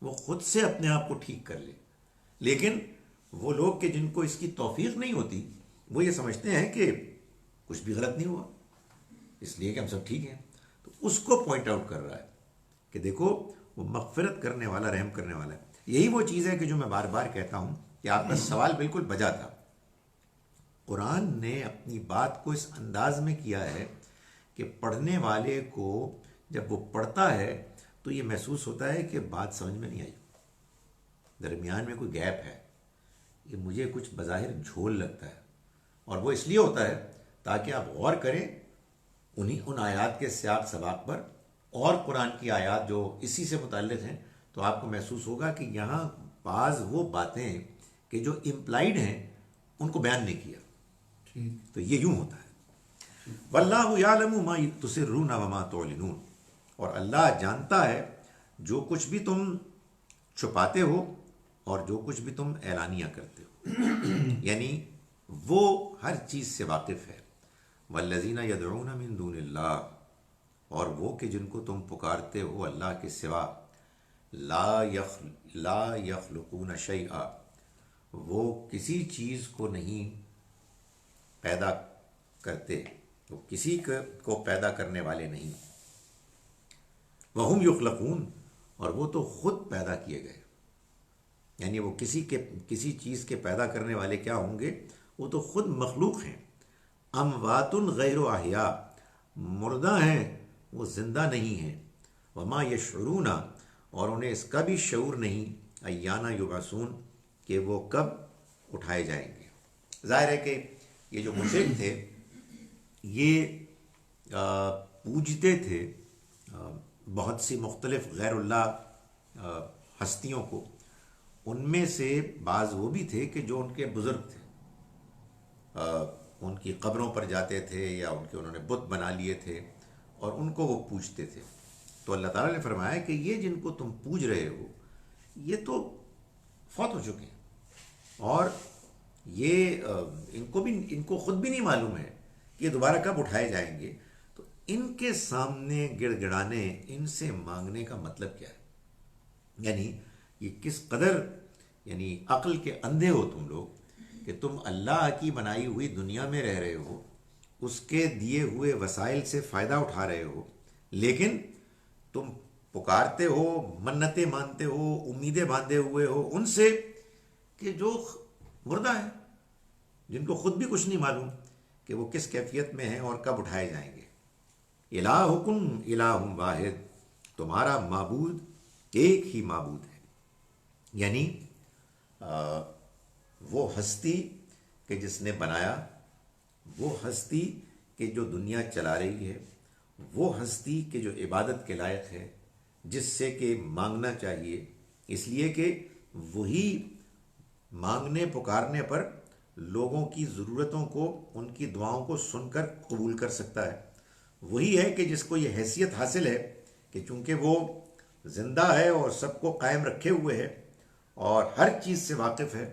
وہ خود سے اپنے آپ کو ٹھیک کر لے۔ لیکن وہ لوگ کہ جن کو اس کی توفیق نہیں ہوتی، وہ یہ سمجھتے ہیں کہ کچھ بھی غلط نہیں ہوا، اس لیے کہ ہم سب ٹھیک ہیں۔ تو اس کو پوائنٹ آؤٹ کر رہا ہے کہ دیکھو وہ مغفرت کرنے والا، رحم کرنے والا ہے۔ یہی وہ چیز ہے کہ جو میں بار بار کہتا ہوں کہ آپ کا سوال بالکل بجا تھا۔ قرآن نے اپنی بات کو اس انداز میں کیا ہے کہ پڑھنے والے کو جب وہ پڑھتا ہے تو یہ محسوس ہوتا ہے کہ بات سمجھ میں نہیں آئی، درمیان میں کوئی گیپ ہے، یہ مجھے کچھ بظاہر جھول لگتا ہے، اور وہ اس لیے ہوتا ہے تاکہ آپ غور کریں ان آیات کے سیاق سباق پر، اور قرآن کی آیات جو اسی سے متعلق ہیں، تو آپ کو محسوس ہوگا کہ یہاں بعض وہ باتیں کہ جو امپلائیڈ ہیں ان کو بیان نہیں کیا. ٹھیک. تو یہ یوں ہوتا ہے. واللہ یعلم ما تسرون وما تعلنون، اور اللہ جانتا ہے جو کچھ بھی تم چھپاتے ہو اور جو کچھ بھی تم اعلانیہ کرتے ہو، یعنی وہ ہر چیز سے واقف ہے. والذین یدعون من دون اللہ، اور وہ کہ جن کو تم پکارتے ہو اللہ کے سوا، لا یخلقون شیئا، وہ کسی چیز کو نہیں پیدا کرتے، وہ کسی کو پیدا کرنے والے نہیں. وہم یخلقون، اور وہ تو خود پیدا کیے گئے. یعنی وہ کسی چیز کے پیدا کرنے والے کیا ہوں گے؟ وہ تو خود مخلوق ہیں. اموات غیر احیاء، مردہ ہیں، وہ زندہ نہیں ہیں. وما یشعرون، اور انہیں اس کا بھی شعور نہیں، ایانا یبعثون، کہ وہ کب اٹھائے جائیں گے. ظاہر ہے کہ یہ جو مشرک تھے یہ پوجتے تھے بہت سی مختلف غیر اللہ ہستیوں کو. ان میں سے بعض وہ بھی تھے کہ جو ان کے بزرگ تھے، ان کی قبروں پر جاتے تھے یا انہوں نے بت بنا لیے تھے اور ان کو وہ پوجتے تھے. تو اللہ تعالیٰ نے فرمایا کہ یہ جن کو تم پوج رہے ہو یہ تو فوت ہو چکے ہیں، اور یہ ان کو خود بھی نہیں معلوم ہے کہ یہ دوبارہ کب اٹھائے جائیں گے. تو ان کے سامنے گڑ گڑانے، ان سے مانگنے کا مطلب کیا ہے؟ یعنی یہ کس قدر یعنی عقل کے اندھے ہو تم لوگ کہ تم اللہ کی بنائی ہوئی دنیا میں رہ رہے ہو، اس کے دیے ہوئے وسائل سے فائدہ اٹھا رہے ہو، لیکن تم پکارتے ہو، منتیں مانتے ہو، امیدیں باندھے ہوئے ہو ان سے کہ جو مردہ ہیں، جن کو خود بھی کچھ نہیں معلوم کہ وہ کس کیفیت میں ہیں اور کب اٹھائے جائیں گے. الہکم الہ واحد، تمہارا معبود ایک ہی معبود ہے. یعنی وہ ہستی کہ جس نے بنایا، وہ ہستی کہ جو دنیا چلا رہی ہے، وہ ہستی کہ جو عبادت کے لائق ہے، جس سے کہ مانگنا چاہیے، اس لیے کہ وہی مانگنے پکارنے پر لوگوں کی ضرورتوں کو، ان کی دعاؤں کو سن کر قبول کر سکتا ہے. وہی ہے کہ جس کو یہ حیثیت حاصل ہے کہ چونکہ وہ زندہ ہے اور سب کو قائم رکھے ہوئے ہے اور ہر چیز سے واقف ہے،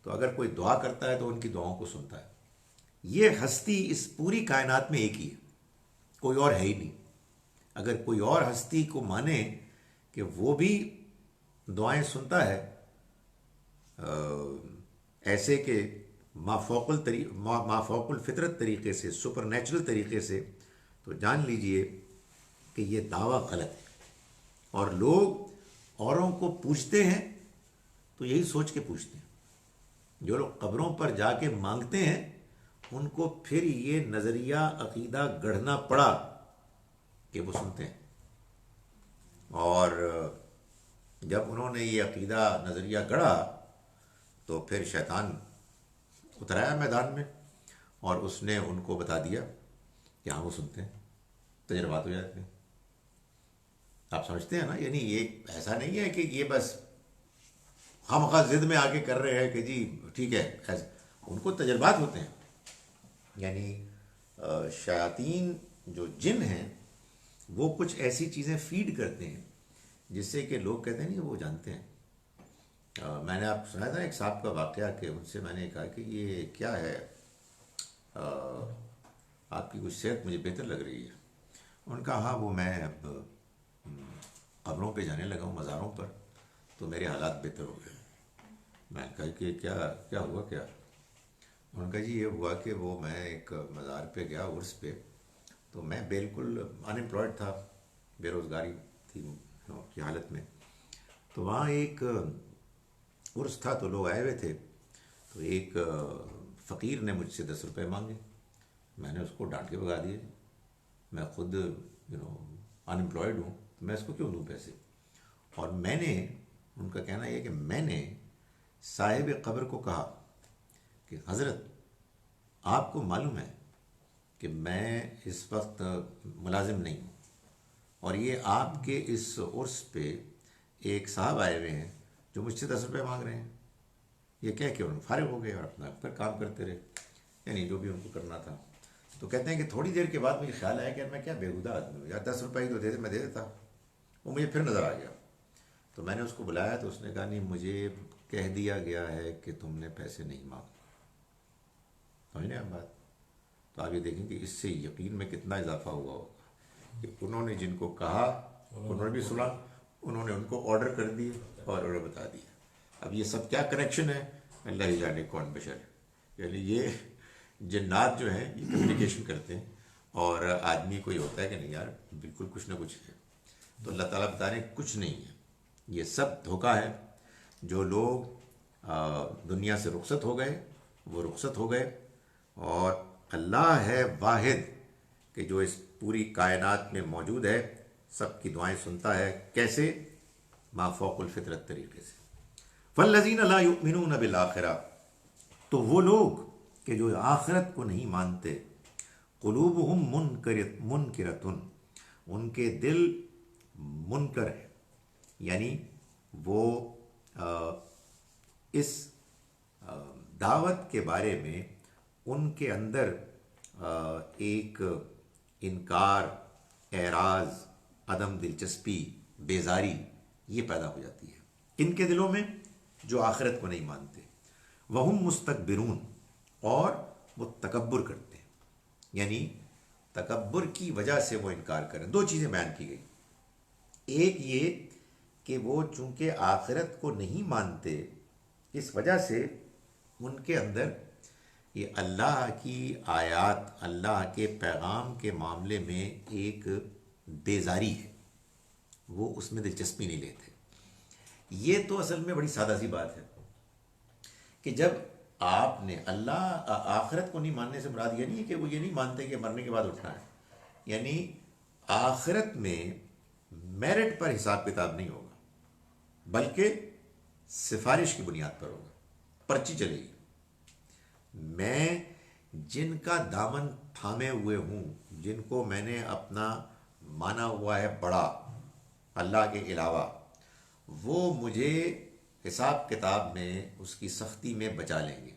تو اگر کوئی دعا کرتا ہے تو ان کی دعاؤں کو سنتا ہے. یہ ہستی اس پوری کائنات میں ایک ہی ہے، کوئی اور ہے ہی نہیں. اگر کوئی اور ہستی کو مانے کہ وہ بھی دعائیں سنتا ہے ایسے کہ مافوق الفطرت طریقے سے، سپر نیچرل طریقے سے، تو جان لیجئے کہ یہ دعویٰ غلط ہے. اور لوگ اوروں کو پوچھتے ہیں تو یہی سوچ کے پوچھتے ہیں. جو لوگ قبروں پر جا کے مانگتے ہیں ان کو پھر یہ نظریہ عقیدہ گڑھنا پڑا کہ وہ سنتے ہیں، اور جب انہوں نے یہ عقیدہ نظریہ گڑھا تو پھر شیطان اترایا میدان میں اور اس نے ان کو بتا دیا کہ ہاں وہ سنتے ہیں، تجربات ہو جاتے ہیں. آپ سمجھتے ہیں نا؟ یعنی یہ ایسا نہیں ہے کہ یہ بس خواہ ضد میں آ کے کر رہے ہیں کہ جی ٹھیک ہے، ایسا ان کو تجربات ہوتے ہیں. یعنی شیاطین جو جن ہیں وہ کچھ ایسی چیزیں فیڈ کرتے ہیں جس سے کہ لوگ کہتے ہیں نہیں وہ جانتے ہیں. میں نے آپ سنا تھا ایک صاحب کا واقعہ کہ ان سے میں نے کہا کہ یہ کیا ہے، آپ کی کچھ صحت مجھے بہتر لگ رہی ہے. ان کا ہاں وہ میں اب قبروں پہ جانے لگا ہوں، مزاروں پر، تو میرے حالات بہتر ہو گئے. میں نے کہا کہ کیا ہوا کیا؟ ان کا جی یہ ہوا کہ وہ میں ایک مزار پہ گیا عرس پہ، تو میں بالکل ان امپلائڈ تھا، بے روزگاری تھی کی حالت میں. تو وہاں ایک عرس تھا تو لوگ آئے ہوئے تھے، تو ایک فقیر نے مجھ سے 10 روپے مانگے. میں نے اس کو ڈانٹ کے بھگا دیے. میں خود ان امپلائڈ ہوں، تو میں اس کو کیوں دوں پیسے؟ اور میں نے، ان کا کہنا یہ کہ میں نے صاحب قبر کو کہا کہ حضرت آپ کو معلوم ہے کہ میں اس وقت ملازم نہیں ہوں، اور یہ آپ کے اس عرس پہ ایک صاحب آئے ہوئے ہیں جو مجھ سے 10 روپے مانگ رہے ہیں. یہ کہہ کے انہوں فارغ ہو گئے اور اپنا پھر کام کرتے رہے، یعنی جو بھی ان کو کرنا تھا. تو کہتے ہیں کہ تھوڑی دیر کے بعد مجھے خیال آیا کہ یار میں کیا بےہودہ آدمی ہوں، یار 10 روپئے تو دے دے، میں دے دیتا. وہ مجھے پھر نظر آ گیا، تو میں نے اس کو بلایا تو اس نے کہا نہیں مجھے کہہ دیا گیا ہے کہ تم نے پیسے نہیں مانگے. سمجھ آپ بات؟ تو آپ یہ دیکھیں کہ اس سے یقین میں کتنا اضافہ ہوا ہوگا کہ انہوں نے جن کو کہا انہوں نے بھی سنا، انہوں نے ان کو آرڈر کر دیے اور انہیں بتا دیا. اب یہ سب کیا کنیکشن ہے، اللہ ہی جانے کون بشر. یعنی یہ جنات جو ہیں یہ کمیونیکیشن کرتے ہیں، اور آدمی کو یہ ہوتا ہے کہ نہیں یار بالکل کچھ نہ کچھ ہے. تو اللہ تعالیٰ بتا رہے ہیں کچھ نہیں ہے، یہ سب دھوکہ ہے. جو لوگ دنیا سے رخصت ہو گئے وہ رخصت ہو گئے، اور اللہ ہے واحد کہ جو اس پوری کائنات میں موجود ہے، سب کی دعائیں سنتا ہے. کیسے؟ ما فوق الفطرت طریقے سے. فالذین لا یؤمنون بالآخرہ، تو وہ لوگ کہ جو آخرت کو نہیں مانتے، قلوبہم منکرتن، ان کے دل منکر ہے، یعنی وہ اس دعوت کے بارے میں ان کے اندر ایک انکار، اعراض، عدم دلچسپی، بیزاری یہ پیدا ہو جاتی ہے ان کے دلوں میں جو آخرت کو نہیں مانتے. وہم مستکبرون، اور وہ تکبر کرتے ہیں، یعنی تکبر کی وجہ سے وہ انکار کریں. دو چیزیں بیان کی گئی، ایک یہ کہ وہ چونکہ آخرت کو نہیں مانتے اس وجہ سے ان کے اندر یہ اللہ کی آیات، اللہ کے پیغام کے معاملے میں ایک بیزاری ہے، وہ اس میں دلچسپی نہیں لیتے. یہ تو اصل میں بڑی سادہ سی بات ہے کہ جب آپ نے اللہ آخرت کو نہیں ماننے سے مراد یہ نہیں ہے کہ وہ یہ نہیں مانتے کہ مرنے کے بعد اٹھنا ہے، یعنی آخرت میں میرٹ پر حساب کتاب نہیں ہوگا بلکہ سفارش کی بنیاد پر ہوگا، پرچی چلے گی. میں جن کا دامن تھامے ہوئے ہوں، جن کو میں نے اپنا مانا ہوا ہے بڑا اللہ کے علاوہ، وہ مجھے حساب کتاب میں اس کی سختی میں بچا لیں گے.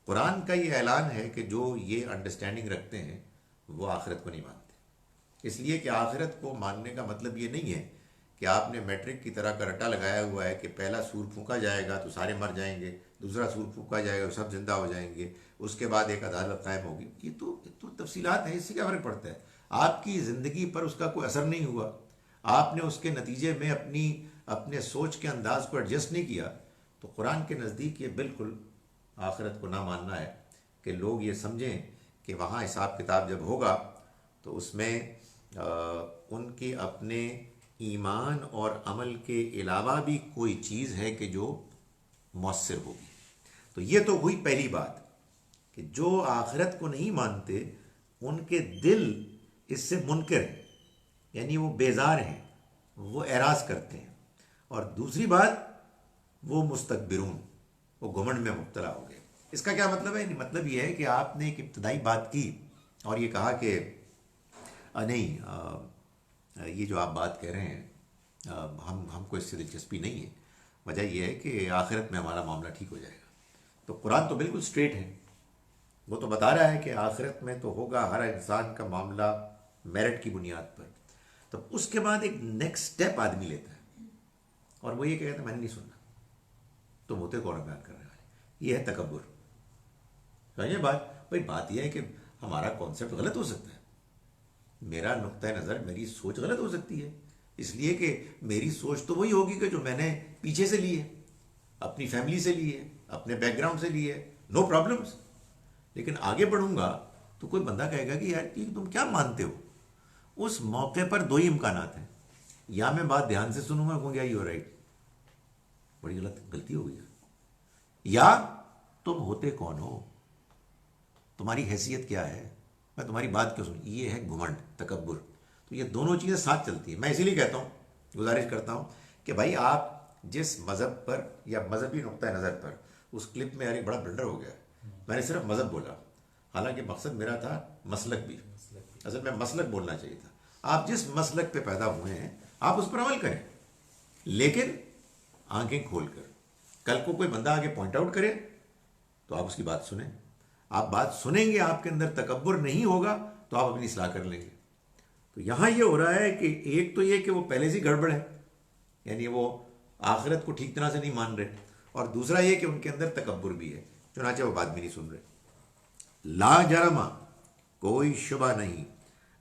قرآن کا یہ اعلان ہے کہ جو یہ انڈرسٹینڈنگ رکھتے ہیں وہ آخرت کو نہیں مانتے. اس لیے کہ آخرت کو ماننے کا مطلب یہ نہیں ہے کہ آپ نے میٹرک کی طرح کا رٹا لگایا ہوا ہے کہ پہلا سور پھونکا جائے گا تو سارے مر جائیں گے، دوسرا سور پھونکا جائے گا تو سب زندہ ہو جائیں گے، اس کے بعد ایک عدالت قائم ہوگی. یہ تو تفصیلات ہیں، اس سے کیا فرق پڑتا ہے؟ آپ کی زندگی پر اس کا کوئی اثر نہیں ہوا، آپ نے اس کے نتیجے میں اپنے سوچ کے انداز کو ایڈجسٹ نہیں کیا. تو قرآن کے نزدیک یہ بالکل آخرت کو نہ ماننا ہے کہ لوگ یہ سمجھیں کہ وہاں حساب کتاب جب ہوگا تو اس میں ان کے اپنے ایمان اور عمل کے علاوہ بھی کوئی چیز ہے کہ جو مؤثر ہوگی. تو یہ تو ہوئی پہلی بات کہ جو آخرت کو نہیں مانتے ان کے دل اس سے منکر ہیں، یعنی وہ بیزار ہیں، وہ اعراض کرتے ہیں. اور دوسری بات وہ مستکبرون، وہ گھمنڈ میں مبتلا ہو گئے. اس کا کیا مطلب ہے؟ مطلب یہ ہے کہ آپ نے ایک ابتدائی بات کی اور یہ کہا کہ نہیں یہ جو آپ بات کہہ رہے ہیں ہم کو اس سے دلچسپی نہیں ہے، وجہ یہ ہے کہ آخرت میں ہمارا معاملہ ٹھیک ہو جائے گا. تو قرآن تو بالکل اسٹریٹ ہے، وہ تو بتا رہا ہے کہ آخرت میں تو ہوگا ہر انسان کا معاملہ میرٹ کی بنیاد پر. تو اس کے بعد ایک نیکسٹ سٹیپ آدمی لیتا ہے اور وہ یہ کہتا ہے میں نے نہیں سننا، تم ہوتے کون بیان کر رہے ہیں. یہ ہے تکبر. سمجھے بات؟ بھائی بات یہ ہے کہ ہمارا کانسیپٹ غلط ہو سکتا ہے، میرا نقطۂ نظر، میری سوچ غلط ہو سکتی ہے، اس لیے کہ میری سوچ تو وہی ہوگی کہ جو میں نے پیچھے سے لی ہے، اپنی فیملی سے لی ہے، اپنے بیک گراؤنڈ سے لی ہے، نو پرابلمس. لیکن آگے بڑھوں گا تو کوئی بندہ کہے گا کہ یار تم کیا مانتے ہو. اس موقع پر دو ہی امکانات ہیں، یا میں بات دھیان سے سنوں گا کہوں گا یو رائٹ، بڑی غلطی ہو گئی، یا تم ہوتے کون ہو، تمہاری حیثیت کیا ہے، میں تمہاری بات کیوں سنوں. یہ ہے گھمنڈ، تکبر. تو یہ دونوں چیزیں ساتھ چلتی ہیں. میں اسی لیے کہتا ہوں، گزارش کرتا ہوں کہ بھائی آپ جس مذہب پر یا مذہبی نقطۂ نظر پر، اس کلپ میں یار ایک بڑا بلڈر ہو گیا، میں نے صرف مذہب بولا، حالانکہ مقصد میرا تھا مسلک بھی. اصل میں مسلک بولنا چاہیے تھا. آپ جس مسلک پہ پیدا ہوئے ہیں آپ اس پر عمل کریں، لیکن آنکھیں کھول کر. کل کو کوئی بندہ آگے پوائنٹ آؤٹ کرے تو آپ اس کی بات سنیں. آپ بات سنیں گے, آپ کے اندر تکبر نہیں ہوگا تو آپ اپنی اصلاح کر لیں گے. تو یہاں یہ ہو رہا ہے کہ ایک تو یہ کہ وہ پہلے سے گڑبڑ ہے, یعنی وہ آخرت کو ٹھیک طرح سے نہیں مان رہے, اور دوسرا یہ کہ ان کے اندر تکبر بھی ہے, چنانچہ وہ بات بھی نہیں سن رہے. لا جرم, کوئی شبہ نہیں,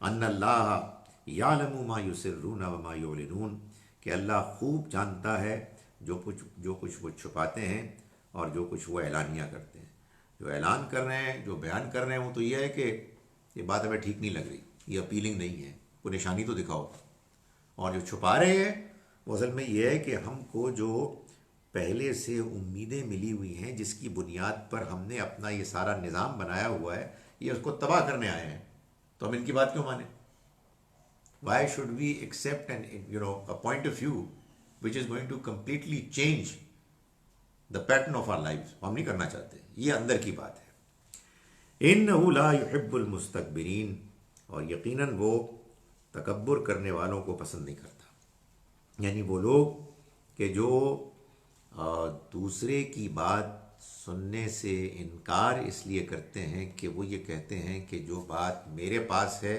ان اللہ یعلم ما یسرون وما یعلنون, کہ اللہ خوب جانتا ہے جو کچھ وہ چھپاتے ہیں اور جو کچھ وہ اعلانیہ کرتے ہیں. جو اعلان کر رہے ہیں, جو بیان کر رہے ہیں, وہ تو یہ ہے کہ یہ بات ہمیں ٹھیک نہیں لگ رہی, یہ اپیلنگ نہیں ہے, کوئی نشانی تو دکھاؤ. اور جو چھپا رہے ہیں وہ اصل میں یہ ہے کہ ہم کو جو پہلے سے امیدیں ملی ہوئی ہیں, جس کی بنیاد پر ہم نے اپنا یہ سارا نظام بنایا ہوا ہے, یہ اس کو تباہ کرنے آئے ہیں, تو ہم ان کی بات کیوں مانیں؟ Why should we accept a point of view which is going to completely change the pattern of our lives؟ ہم نہیں کرنا چاہتے, یہ اندر کی بات ہے. انہ لا یحب المستکبرین, اور یقیناً وہ تکبر کرنے والوں کو پسند نہیں کرتا. یعنی وہ لوگ کہ جو دوسرے کی بات سننے سے انکار اس لیے کرتے ہیں کہ وہ یہ کہتے ہیں کہ جو بات میرے پاس ہے,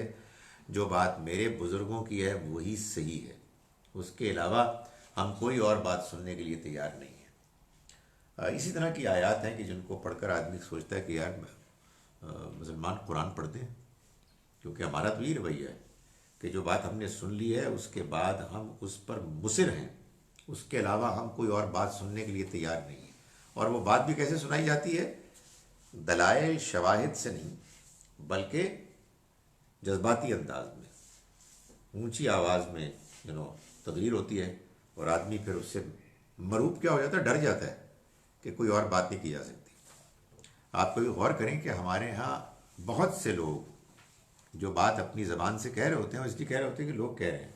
جو بات میرے بزرگوں کی ہے, وہی صحیح ہے, اس کے علاوہ ہم کوئی اور بات سننے کے لیے تیار نہیں ہیں. اسی طرح کی آیات ہیں کہ جن کو پڑھ کر آدمی سوچتا ہے کہ یار مسلمان قرآن پڑھتے ہیں, کیونکہ ہمارا تو یہ رویہ ہے کہ جو بات ہم نے سن لی ہے اس کے بعد ہم اس پر مصر ہیں, اس کے علاوہ ہم کوئی اور بات سننے کے لیے تیار نہیں ہیں. اور وہ بات بھی کیسے سنائی جاتی ہے؟ دلائل شواہد سے نہیں, بلکہ جذباتی انداز میں, اونچی آواز میں تقریر ہوتی ہے, اور آدمی پھر اس سے مروب کیا ہو جاتا ہے, ڈر جاتا ہے کہ کوئی اور بات نہیں کی جا سکتی. آپ کوئی غور کریں کہ ہمارے ہاں بہت سے لوگ جو بات اپنی زبان سے کہہ رہے ہوتے ہیں, وہ اس لیے کہہ رہے ہوتے ہیں کہ لوگ کہہ رہے ہیں,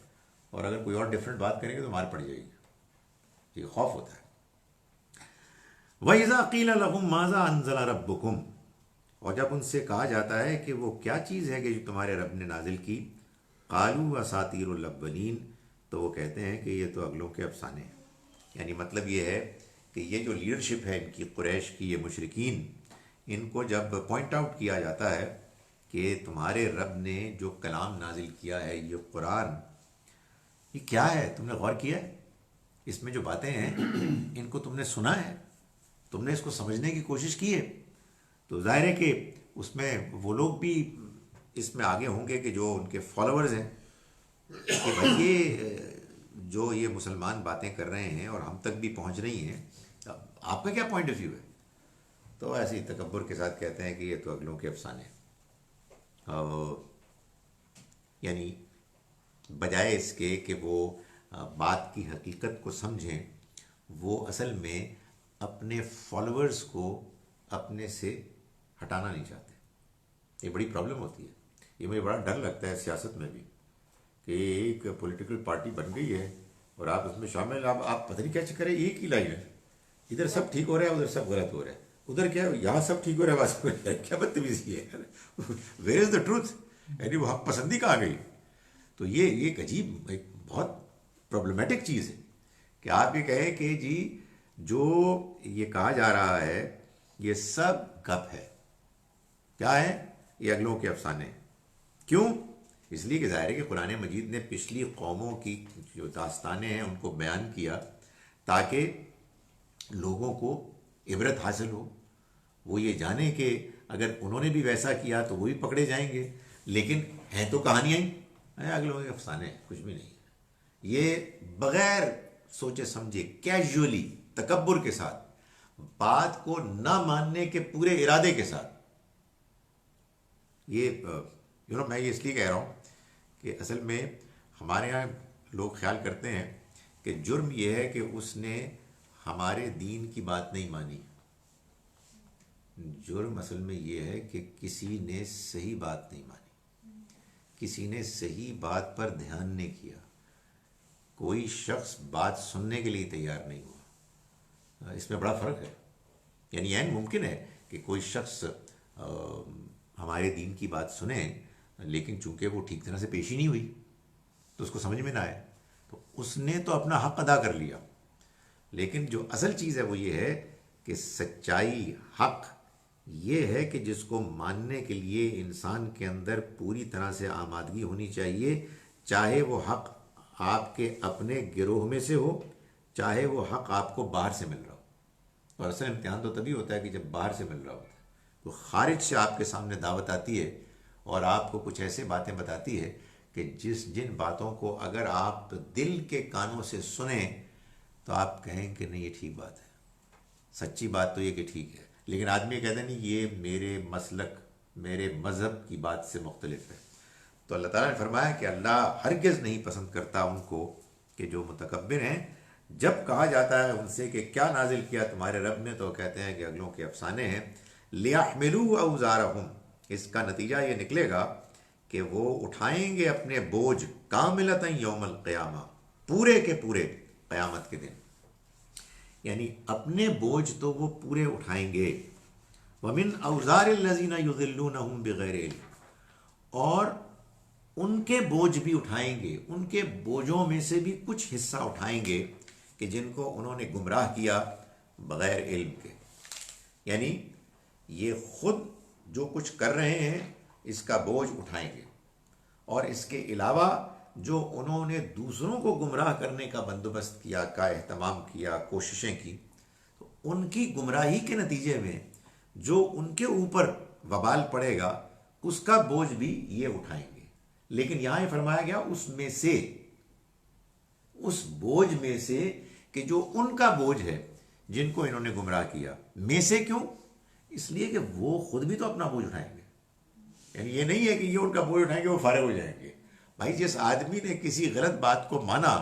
اور اگر کوئی اور ڈفرینٹ بات کریں گے تو مار پڑ جائے گی, یہ خوف ہوتا ہے. وَإِذَا قِيلَ لَهُمْ مَاذَا أَنزَلَ رَبُّكُمْ, اور جب ان سے کہا جاتا ہے کہ وہ کیا چیز ہے کہ جو تمہارے رب نے نازل کی, قالوا اساطیر الاولین, تو وہ کہتے ہیں کہ یہ تو اگلوں کے افسانے ہیں. یعنی مطلب یہ ہے کہ یہ جو لیڈرشپ ہے ان کی, قریش کی, یہ مشرکین, ان کو جب پوائنٹ آؤٹ کیا جاتا ہے کہ تمہارے رب نے جو کلام نازل کیا ہے, یہ قرآن, یہ کیا ہے, تم نے غور کیا ہے اس میں جو باتیں ہیں ان کو تم نے سنا ہے, تم نے اس کو سمجھنے کی کوشش کی ہے؟ تو ظاہر ہے کہ اس میں وہ لوگ بھی اس میں آگے ہوں گے کہ جو ان کے فالوورز ہیں, کہ بھائی یہ جو یہ مسلمان باتیں کر رہے ہیں اور ہم تک بھی پہنچ رہی ہیں, آپ کا کیا پوائنٹ آف ویو ہے؟ تو ایسے ہی تکبر کے ساتھ کہتے ہیں کہ یہ تو اگلوں کے افسانے ہیں. یعنی بجائے اس کے کہ وہ بات کی حقیقت کو سمجھیں, وہ اصل میں اپنے فالوورز کو اپنے سے ہٹانا نہیں چاہتے. یہ بڑی پرابلم ہوتی ہے. یہ مجھے بڑا ڈر لگتا ہے سیاست میں بھی, کہ ایک پولیٹیکل پارٹی بن گئی ہے اور آپ اس میں شامل, آپ پتہ نہیں کیا چکر ہے, ایک ہی لائن ہے, ادھر سب ٹھیک ہو رہا ہے, ادھر سب غلط ہو رہا ہے, ادھر کیا یہاں سب ٹھیک ہو رہا ہے, وہاں سب کیا بدتمیزی ہے, ویئر از دا ٹروتھ, یعنی وہ حق پسندی کہاں گئی. تو یہ ایک عجیب, ایک بہت پرابلمیٹک چیز ہے کہ آپ یہ کہیں کہ جی جو یہ کہا جا رہا ہے یہ سب گپ ہے. کیا ہے؟ یہ اگلوں کے افسانے. کیوں؟ اس لیے کہ ظاہر ہے کہ قرآن مجید نے پچھلی قوموں کی جو داستانیں ہیں ان کو بیان کیا تاکہ لوگوں کو عبرت حاصل ہو, وہ یہ جانیں کہ اگر انہوں نے بھی ویسا کیا تو وہ بھی پکڑے جائیں گے. لیکن ہیں تو کہانیاں ہی, اگلوں کے افسانے, کچھ بھی نہیں. یہ بغیر سوچے سمجھے کیجولی تکبر کے ساتھ, بات کو نہ ماننے کے پورے ارادے کے ساتھ, یہ میں یہ اس لیے کہہ رہا ہوں کہ اصل میں ہمارے یہاں لوگ خیال کرتے ہیں کہ جرم یہ ہے کہ اس نے ہمارے دین کی بات نہیں مانی. جرم اصل میں یہ ہے کہ کسی نے صحیح بات نہیں مانی, کسی نے صحیح بات پر دھیان نہیں کیا, کوئی شخص بات سننے کے لیے تیار نہیں ہوا. اس میں بڑا فرق ہے. یعنی این ممکن ہے کہ کوئی شخص ہمارے دین کی بات سنے, لیکن چونکہ وہ ٹھیک طرح سے پیشی نہیں ہوئی تو اس کو سمجھ میں نہ آئے, تو اس نے تو اپنا حق ادا کر لیا. لیکن جو اصل چیز ہے وہ یہ ہے کہ سچائی، حق یہ ہے کہ جس کو ماننے کے لیے انسان کے اندر پوری طرح سے آمادگی ہونی چاہیے، چاہے وہ حق آپ کے اپنے گروہ میں سے ہو، چاہے وہ حق آپ کو باہر سے مل رہا ہو۔ اور اصل امتحان تو تبھی ہوتا ہے کہ جب باہر سے مل رہا ہوتا ہے، تو خارج سے آپ کے سامنے دعوت آتی ہے اور آپ کو کچھ ایسے باتیں بتاتی ہے کہ جن باتوں کو اگر آپ دل کے کانوں سے سنیں تو آپ کہیں کہ نہیں یہ ٹھیک بات ہے، سچی بات تو یہ کہ ٹھیک ہے، لیکن آدمی کہتا ہے نہیں یہ میرے مسلک، میرے مذہب کی بات سے مختلف ہے۔ تو اللہ تعالیٰ نے فرمایا کہ اللہ ہرگز نہیں پسند کرتا ان کو کہ جو متکبر ہیں۔ جب کہا جاتا ہے ان سے کہ کیا نازل کیا تمہارے رب نے، تو کہتے ہیں کہ اگلوں کے افسانے ہیں۔ لِيَحْمِلُوا أَوْزَارَهُمْ، اس کا نتیجہ یہ نکلے گا کہ وہ اٹھائیں گے اپنے بوجھ، کاملتاً یوم القیامہ، پورے کے پورے قیامت کے دن، یعنی اپنے بوجھ تو وہ پورے اٹھائیں گے۔ وَمِنْ أَوْزَارِ الَّذِينَ يُضِلُّونَهُمْ بِغَيْرِ عِلْمٍ، اور ان کے بوجھ بھی اٹھائیں گے، ان کے بوجھوں میں سے بھی کچھ حصہ اٹھائیں گے کہ جن کو انہوں نے گمراہ کیا بغیر علم کے۔ یعنی یہ خود جو کچھ کر رہے ہیں اس کا بوجھ اٹھائیں گے، اور اس کے علاوہ جو انہوں نے دوسروں کو گمراہ کرنے کا بندوبست کیا، کا اہتمام کیا، کوششیں کی، تو ان کی گمراہی کے نتیجے میں جو ان کے اوپر وبال پڑے گا اس کا بوجھ بھی یہ اٹھائیں گے۔ لیکن یہاں یہ فرمایا گیا اس میں سے، اس بوجھ میں سے کہ جو ان کا بوجھ ہے جن کو انہوں نے گمراہ کیا، میں سے کیوں؟ اس لیے کہ وہ خود بھی تو اپنا بوجھ اٹھائیں گے، یعنی یہ نہیں ہے کہ یہ ان کا بوجھ اٹھائیں گے وہ فارغ ہو جائیں گے۔ بھائی جس آدمی نے کسی غلط بات کو مانا،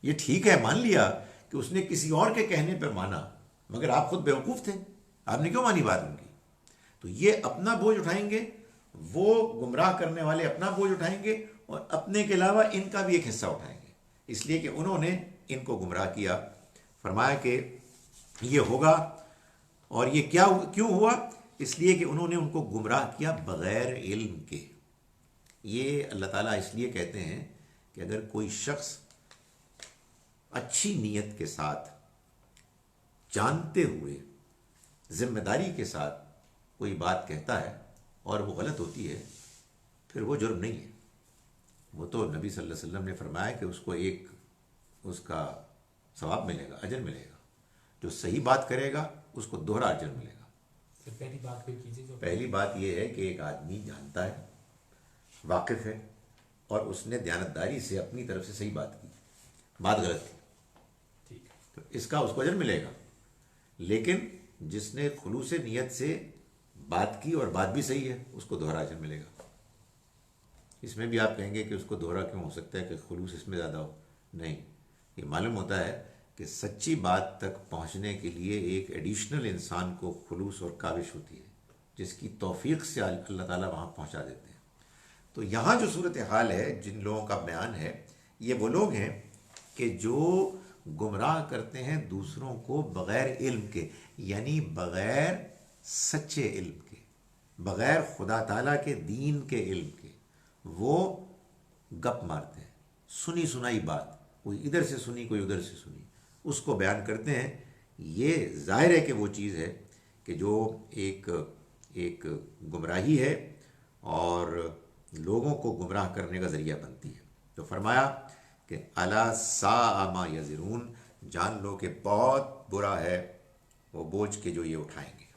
یہ ٹھیک ہے مان لیا کہ اس نے کسی اور کے کہنے پہ مانا، مگر آپ خود بیوقوف تھے، آپ نے کیوں مانی بات ان کی؟ تو یہ اپنا بوجھ اٹھائیں گے، وہ گمراہ کرنے والے اپنا بوجھ اٹھائیں گے، اور اپنے کے علاوہ ان کا بھی ایک حصہ اٹھائیں گے، اس لیے کہ انہوں نے ان کو گمراہ کیا۔ فرمایا کہ یہ ہوگا، اور یہ کیوں ہوا؟ اس لیے کہ انہوں نے ان کو گمراہ کیا بغیر علم کے۔ یہ اللہ تعالیٰ اس لیے کہتے ہیں کہ اگر کوئی شخص اچھی نیت کے ساتھ، جانتے ہوئے، ذمہ داری کے ساتھ کوئی بات کہتا ہے اور وہ غلط ہوتی ہے، پھر وہ جرم نہیں ہے، وہ تو نبی صلی اللہ علیہ وسلم نے فرمایا کہ اس کو ایک اس کا ثواب ملے گا، اجر ملے گا، جو صحیح بات کرے گا اس کو دوہرا اجر ملے گا۔ پہلی بات پہ کیجیے۔ پہلی بات یہ ہے کہ ایک آدمی جانتا ہے، واقف ہے، اور اس نے دیانتداری سے اپنی طرف سے صحیح بات کی، بات غلط تھی، ٹھیک ہے، تو اس کا اس کو اجر ملے گا۔ لیکن جس نے خلوص نیت سے بات کی اور بات بھی صحیح ہے، اس کو دوہرا اجر ملے گا۔ اس میں بھی آپ کہیں گے کہ اس کو دوہرا کیوں ہو سکتا ہے کہ خلوص اس میں زیادہ ہو؟ نہیں، یہ معلوم ہوتا ہے کہ سچی بات تک پہنچنے کے لیے ایک ایڈیشنل انسان کو خلوص اور کاوش ہوتی ہے، جس کی توفیق سے اللہ تعالیٰ وہاں پہنچا دیتے ہیں۔ تو یہاں جو صورتحال ہے، جن لوگوں کا بیان ہے، یہ وہ لوگ ہیں کہ جو گمراہ کرتے ہیں دوسروں کو بغیر علم کے، یعنی بغیر سچے علم کے، بغیر خدا تعالیٰ کے دین کے علم کے۔ وہ گپ مارتے ہیں، سنی سنائی بات، کوئی ادھر سے سنی کوئی ادھر سے سنی، اس کو بیان کرتے ہیں۔ یہ ظاہر ہے کہ وہ چیز ہے کہ جو ایک گمراہی ہے اور لوگوں کو گمراہ کرنے کا ذریعہ بنتی ہے۔ تو فرمایا کہ الا ساء ما یزرون، جان لو کہ بہت برا ہے وہ بوجھ کے جو یہ اٹھائیں گے۔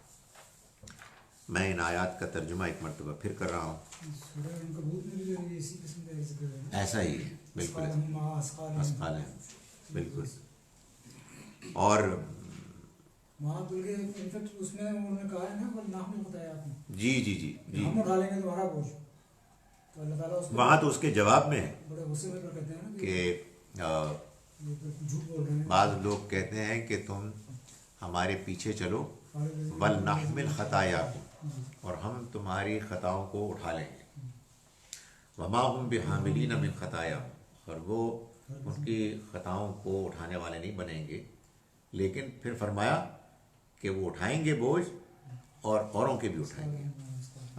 میں ان آیات کا ترجمہ ایک مرتبہ پھر کر رہا ہوں۔ سورہ عنکبوت میں بھی جو ہے اسی قسم کا ذکر ہے، ایسا ہی ہے، بالکل اسقالہم اسقال ہے، بالکل۔ اور وہاں بلکہ انفیکٹ اس میں انہوں نے کہا ہے نا والنحمل خطایاکم، جی جی جی جی، ہم اٹھا لیں گے تمہارا بوجھ، تو اللہ تعالیٰ اس کو وہاں تو اس کے جواب میں ہے بڑے غصے میں کہتے ہیں نا کہ یہ تو جھوٹ بول رہے ہیں۔ بعض لوگ کہتے ہیں کہ تم ہمارے پیچھے چلو، ولنحمل خطایاکم، اور ہم تمہاری خطاؤں کو اٹھا لیں گے، وما ہم بحاملین من خطایاہم، اور وہ ان کی خطاؤں کو اٹھانے والے نہیں بنیں گے۔ لیکن پھر فرمایا کہ وہ اٹھائیں گے بوجھ، اور اوروں کے بھی اٹھائیں گے،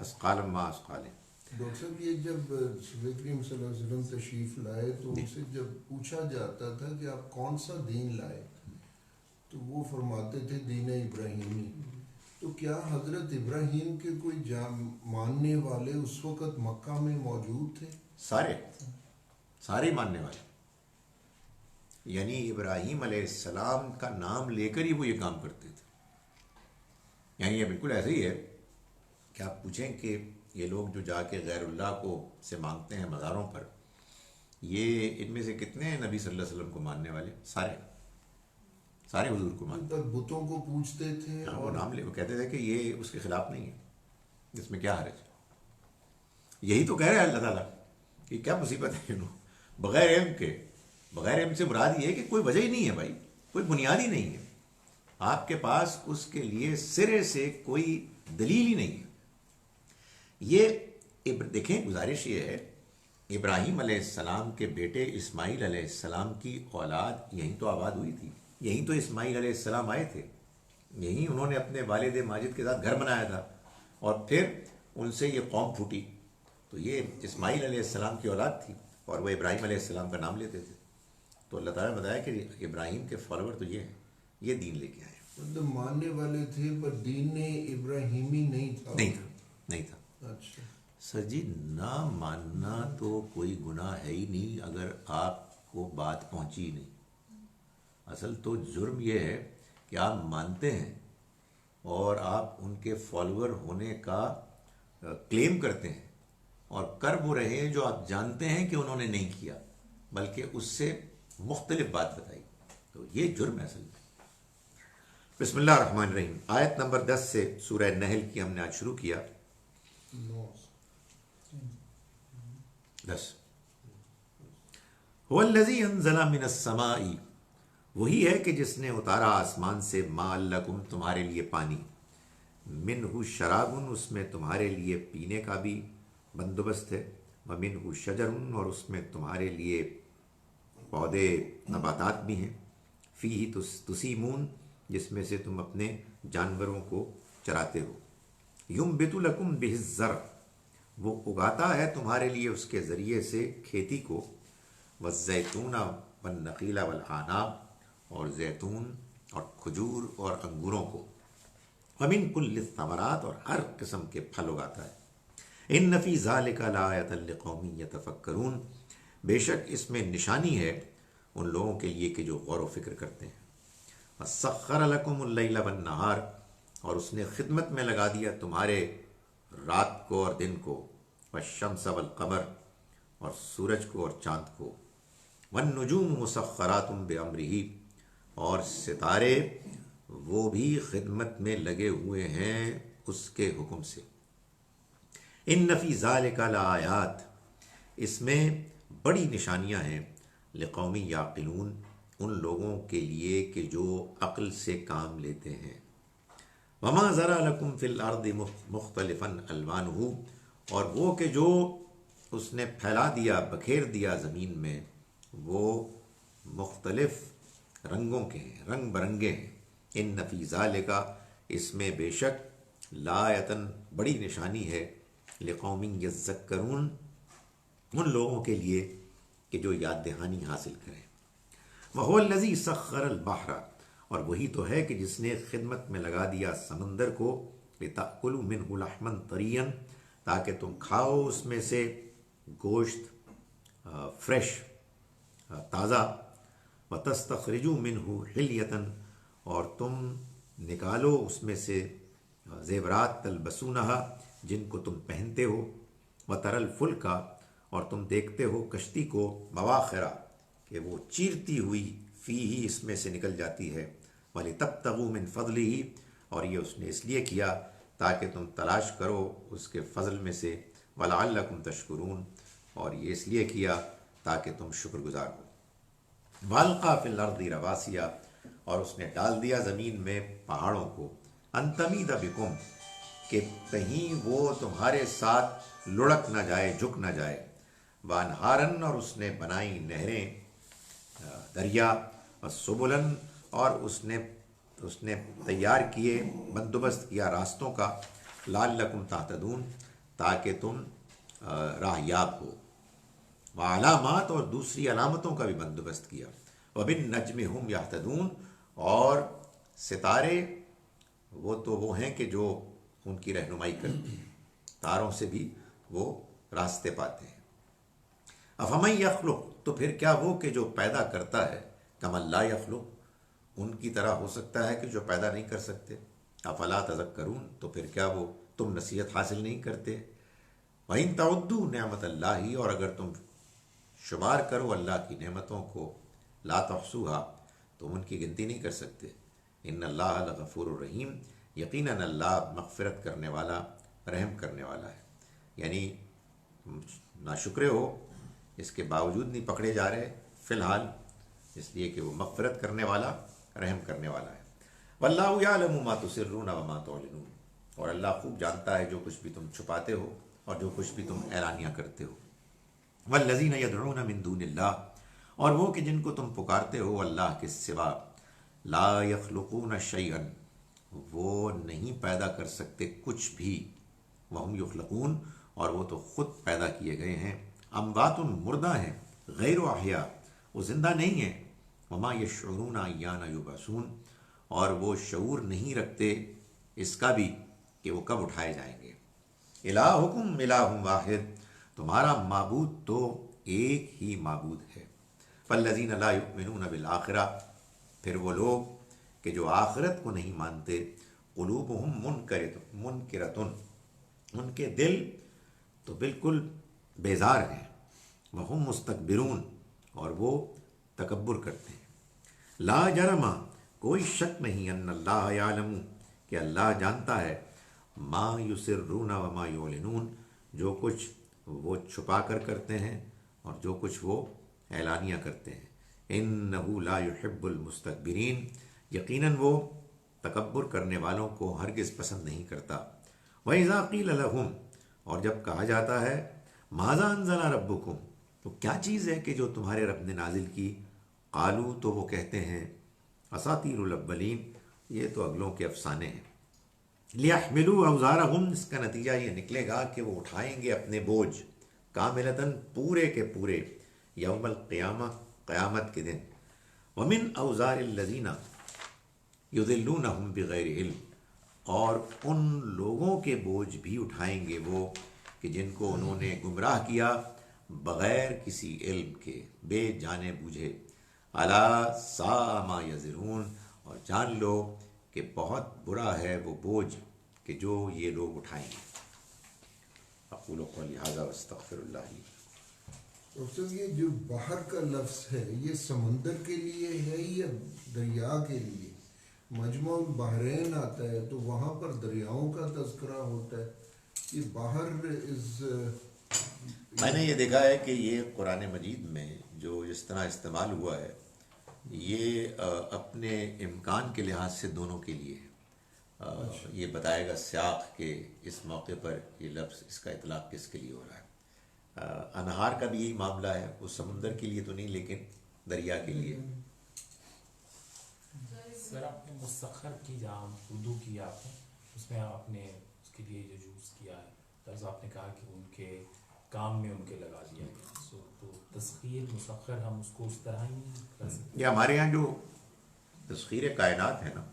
اسقالم ما اسقالہم۔ ڈاکٹر صاحب یہ جب رسول کریم صلی اللہ علیہ وسلم تشریف لائے تو ان سے جب پوچھا جاتا تھا کہ آپ کون سا دین لائے، تو وہ فرماتے تھے دین ابراہیمی. تو کیا حضرت ابراہیم کے کوئی ماننے والے اس وقت مکہ میں موجود تھے؟ سارے ماننے والے، یعنی ابراہیم علیہ السلام کا نام لے کر ہی وہ یہ کام کرتے تھے. یعنی یہ بالکل ایسے ہی ہے کہ آپ پوچھیں کہ یہ لوگ جو جا کے غیر اللہ کو سے مانگتے ہیں مزاروں پر، یہ ان میں سے کتنے ہیں نبی صلی اللہ علیہ وسلم کو ماننے والے؟ سارے حضور کو مانتے. پر بتوں کو پوچھتے تھے وہ نام لے، وہ کہتے تھے کہ یہ اس کے خلاف نہیں ہے، اس میں کیا حرج ہے. یہی تو کہہ رہے ہیں اللہ تعالیٰ کہ کیا مصیبت ہے انہوں بغیر علم کے. بغیر علم سے مراد یہ ہے کہ کوئی وجہ ہی نہیں ہے بھائی، کوئی بنیاد ہی نہیں ہے آپ کے پاس، اس کے لیے سرے سے کوئی دلیل ہی نہیں ہے. یہ دیکھیں، گزارش یہ ہے، ابراہیم علیہ السلام کے بیٹے اسماعیل علیہ السلام کی اولاد یہیں تو آباد ہوئی تھی، یہیں تو اسماعیل علیہ السلام آئے تھے، یہیں انہوں نے اپنے والد ماجد کے ساتھ گھر بنایا تھا، اور پھر ان سے یہ قوم پھوٹی. تو یہ اسماعیل علیہ السلام کی اولاد تھی اور وہ ابراہیم علیہ السلام کا نام لیتے تھے. تو اللہ تعالیٰ نے بتایا کہ ابراہیم کے فالوور تو یہ ہیں، یہ دین لے کے آئے. مطلب ماننے والے تھے پر دین ابراہیمی نہیں تھا. اچھا سر جی، نہ ماننا تو کوئی گناہ ہے ہی نہیں اگر آپ کو بات پہنچی نہیں. اصل تو جرم یہ ہے کہ آپ مانتے ہیں اور آپ ان کے فالوور ہونے کا کلیم کرتے ہیں، اور کر وہ رہے ہیں جو آپ جانتے ہیں کہ انہوں نے نہیں کیا، بلکہ اس سے مختلف بات بتائی. تو یہ جرم ہے اصل میں. بسم اللہ الرحمن الرحیم. آیت نمبر 10 سے سورہ نحل کی ہم نے آج شروع کیا. 10 هو الذی انزل من السماء، وہی ہے کہ جس نے اتارا آسمان سے، ماء لکم تمہارے لیے پانی، منہ شراب اس میں تمہارے لیے پینے کا بھی بندوبست ہے، ومنہ شجر اور اس میں تمہارے لیے پودے نباتات بھی ہیں، فیہ تسیمون جس میں سے تم اپنے جانوروں کو چراتے ہو، ینبت لکم بہ الزرع وہ اگاتا ہے تمہارے لیے اس کے ذریعے سے کھیتی کو، والزیتون والنخیل والاعناب اور زیتون اور کھجور اور انگوروں کو، ومن کل الثمرات اور ہر قسم کے پھل اگاتا ہے. ان فی ذلک لآیۃ لقوم یتفکرون بے شک اس میں نشانی ہے ان لوگوں کے لیے کہ جو غور و فکر کرتے ہیں. وسخر لکم اللیل والنہار اور اس نے خدمت میں لگا دیا تمہارے رات کو اور دن کو، والشمس والقمر اور سورج کو اور چاند کو، والنجوم مسخرات بامرہ اور ستارے وہ بھی خدمت میں لگے ہوئے ہیں اس کے حکم سے. ان فی ذلک لآیات اس میں بڑی نشانیاں ہیں، لقوم یعقلون ان لوگوں کے لیے کہ جو عقل سے کام لیتے ہیں. وما ذرا لکم فی الارض مختلفا الوانہ اور وہ کہ جو اس نے پھیلا دیا بکھیر دیا زمین میں وہ مختلف رنگوں کے ہیں، رنگ برنگے ہیں. ان فی ذالک اس میں بے شک لآیۃ بڑی نشانی ہے، لقوم یذکرون ان لوگوں کے لیے کہ جو یاد دہانی حاصل کریں. وہو الذی سخر البحر اور وہی تو ہے کہ جس نے خدمت میں لگا دیا سمندر کو، لتأکلوا منہ لحما طریا تاکہ تم کھاؤ اس میں سے گوشت فریش تازہ، وتستخرجوا منہ حلیۃ اور تم نکالو اس میں سے زیورات تلبسونہا جن کو تم پہنتے ہو، وتری الفلک اور تم دیکھتے ہو کشتی کو، مواخرہ کہ وہ چیرتی ہوئی، فیہ اس میں سے نکل جاتی ہے، وَلِتَبْتَغُوا مِنْ فَضْلِهِ اور یہ اس نے اس لیے کیا تاکہ تم تلاش کرو اس کے فضل میں سے، وَلَعَلَّكُمْ تَشْكُرُونَ اور یہ اس لیے کیا تاکہ تم شکر گزار ہو. وَأَلْقَىٰ فِي الْأَرْضِ رَوَاسِيَ اور اس نے ڈال دیا زمین میں پہاڑوں کو، أَن تَمِيدَ بِكُمْ کہ کہیں وہ تمہارے ساتھ لڑک نہ جائے، جھک نہ جائے، وَأَنْهَارًا اور اس نے بنائی نہریں دریا، وَسُبُلًا اور اس نے تیار کیے بندوبست کیا راستوں کا، لعلکم تہتدون تاکہ تم راہ یاب ہو، وعلامات اور دوسری علامتوں کا بھی بندوبست کیا، وبالنجم ہم یہتدون اور ستارے وہ تو وہ ہیں کہ جو ان کی رہنمائی کرتے ہیں، تاروں سے بھی وہ راستے پاتے ہیں۔ افمن یخلق، تو پھر کیا وہ کہ جو پیدا کرتا ہے، کمن لا یخلق، ان کی طرح ہو سکتا ہے کہ جو پیدا نہیں کر سکتے؟ افلا تذکرون، تو پھر کیا وہ تم نصیحت حاصل نہیں کرتے؟ وَإِن تَعُدُّوا نعمت اللہ، اور اگر تم شمار کرو اللہ کی نعمتوں کو، لا تحصوها، تم ان کی گنتی نہیں کر سکتے۔ ان اللہ لغفور الرحیم، یقیناً اللہ مغفرت کرنے والا، رحم کرنے والا ہے۔ یعنی ناشکرے ہو، اس کے باوجود نہیں پکڑے جا رہے فی الحال، اس لیے کہ وہ مغفرت کرنے والا، رحم کرنے والا ہے۔ واللہ یعلم ما تسرون وما تعلنون، اور اللہ خوب جانتا ہے جو کچھ بھی تم چھپاتے ہو اور جو کچھ بھی تم اعلانیہ کرتے ہو۔ والذین یدعون من دون اللہ، اور وہ کہ جن کو تم پکارتے ہو اللہ کے سوا، لا یخلقون شیئا، وہ نہیں پیدا کر سکتے کچھ بھی، وہم یخلقون، اور وہ تو خود پیدا کیے گئے ہیں، اموات، مردہ ہیں، غیر احیاء، وہ زندہ نہیں ہیں، وما یشعرون ایان یبعثون، اور وہ شعور نہیں رکھتے اس کا بھی کہ وہ کب اٹھائے جائیں گے۔ الہکم الہ واحد، تمہارا معبود تو ایک ہی معبود ہے۔ فالذین لا یؤمنون بالآخرہ، پھر وہ لوگ کہ جو آخرت کو نہیں مانتے، قلوبہم منکرۃ، ان کے دل تو بالکل بیزار ہیں، وہم مستکبرون، اور وہ تکبر کرتے ہیں۔ لا جرم، کوئی شک نہیں، ان اللہ یعلم، کہ اللہ جانتا ہے، ما یسرون وما یعلنون، جو کچھ وہ چھپا کر کرتے ہیں اور جو کچھ وہ اعلانیہ کرتے ہیں۔ انہ لا یحب المستکبرین، یقیناً وہ تکبر کرنے والوں کو ہرگز پسند نہیں کرتا۔ وَإِذَا قِيلَ لَهُمْ، اور جب کہا جاتا ہے، ماذا انزل ربکم، تو کیا چیز ہے کہ جو تمہارے رب نے نازل کی، قالو، تو وہ کہتے ہیں، اساطیر الاولین، یہ تو اگلوں کے افسانے ہیں۔ لیحملوا اوزارہم، اس کا نتیجہ یہ نکلے گا کہ وہ اٹھائیں گے اپنے بوجھ، کاملتاً، پورے کے پورے، یوم القیامہ، قیامت کے دن، ومن اوزار الذین یضلونہم بغیر علم، اور ان لوگوں کے بوجھ بھی اٹھائیں گے وہ کہ جن کو انہوں نے گمراہ کیا بغیر کسی علم کے، بے جانے بوجھے۔ الا ساء ما یزرون، اور جان لو کہ بہت برا ہے وہ بوجھ کہ جو یہ لوگ اٹھائیں گے۔ اقول قولی ھذا واستغفر اللہ لی۔ ڈاکٹر صاحب، یہ جو بحر کا لفظ ہے، یہ سمندر کے لیے ہے یا دریا کے لیے؟ مجمع البحرین آتا ہے تو وہاں پر دریاؤں کا تذکرہ ہوتا ہے، یہ بحر میں نے یہ دیکھا ہے کہ یہ قرآن مجید میں جو جس طرح استعمال ہوا ہے، یہ اپنے امکان کے لحاظ سے دونوں کے لیے ہے۔ یہ بتائے گا سیاق کہ اس موقع پر یہ لفظ، اس کا اطلاق کس کے لیے ہو رہا ہے۔ انہار کا بھی یہی معاملہ ہے، وہ سمندر کے لیے تو نہیں لیکن دریا کے لیے۔ سر آپ نے مسخر کی جہاں اردو کی آپ نے، اس میں آپ نے اس کے لیے جو یوز کیا ہے لفظ، آپ نے کہا کہ ان کے کام میں ان کے لگا دیا گیا، تو تسخیر مسخر ہم اس کو اس طرح ہی کر سکتے یہ ہمارے یہاں جو تسخیر کائنات ہے نا،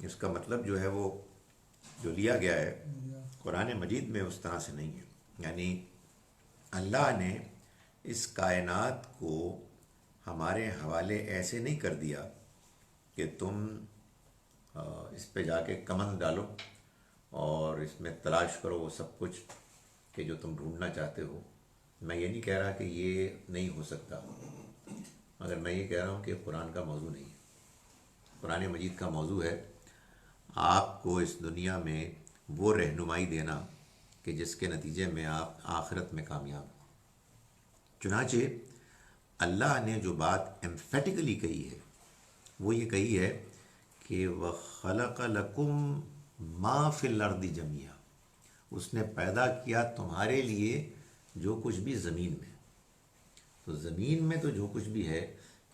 اس کا مطلب جو ہے وہ جو لیا گیا ہے قرآن مجید میں اس طرح سے نہیں ہے۔ یعنی اللہ نے اس کائنات کو ہمارے حوالے ایسے نہیں کر دیا کہ تم اس پہ جا کے کمند ڈالو اور اس میں تلاش کرو وہ سب کچھ کہ جو تم ڈھونڈنا چاہتے ہو۔ میں یہ نہیں کہہ رہا کہ یہ نہیں ہو سکتا، مگر میں یہ کہہ رہا ہوں کہ قرآن کا موضوع نہیں ہے۔ قرآن مجید کا موضوع ہے آپ کو اس دنیا میں وہ رہنمائی دینا کہ جس کے نتیجے میں آپ آخرت میں کامیاب ہوں۔ چنانچہ اللہ نے جو بات ایمفیٹیکلی کہی ہے وہ یہ کہی ہے کہ وَخَلَقَ لَكُم مَا فِي الْأَرْضِ جَمِيعًا، اس نے پیدا کیا تمہارے لیے جو کچھ بھی زمین میں۔ تو زمین میں تو جو کچھ بھی ہے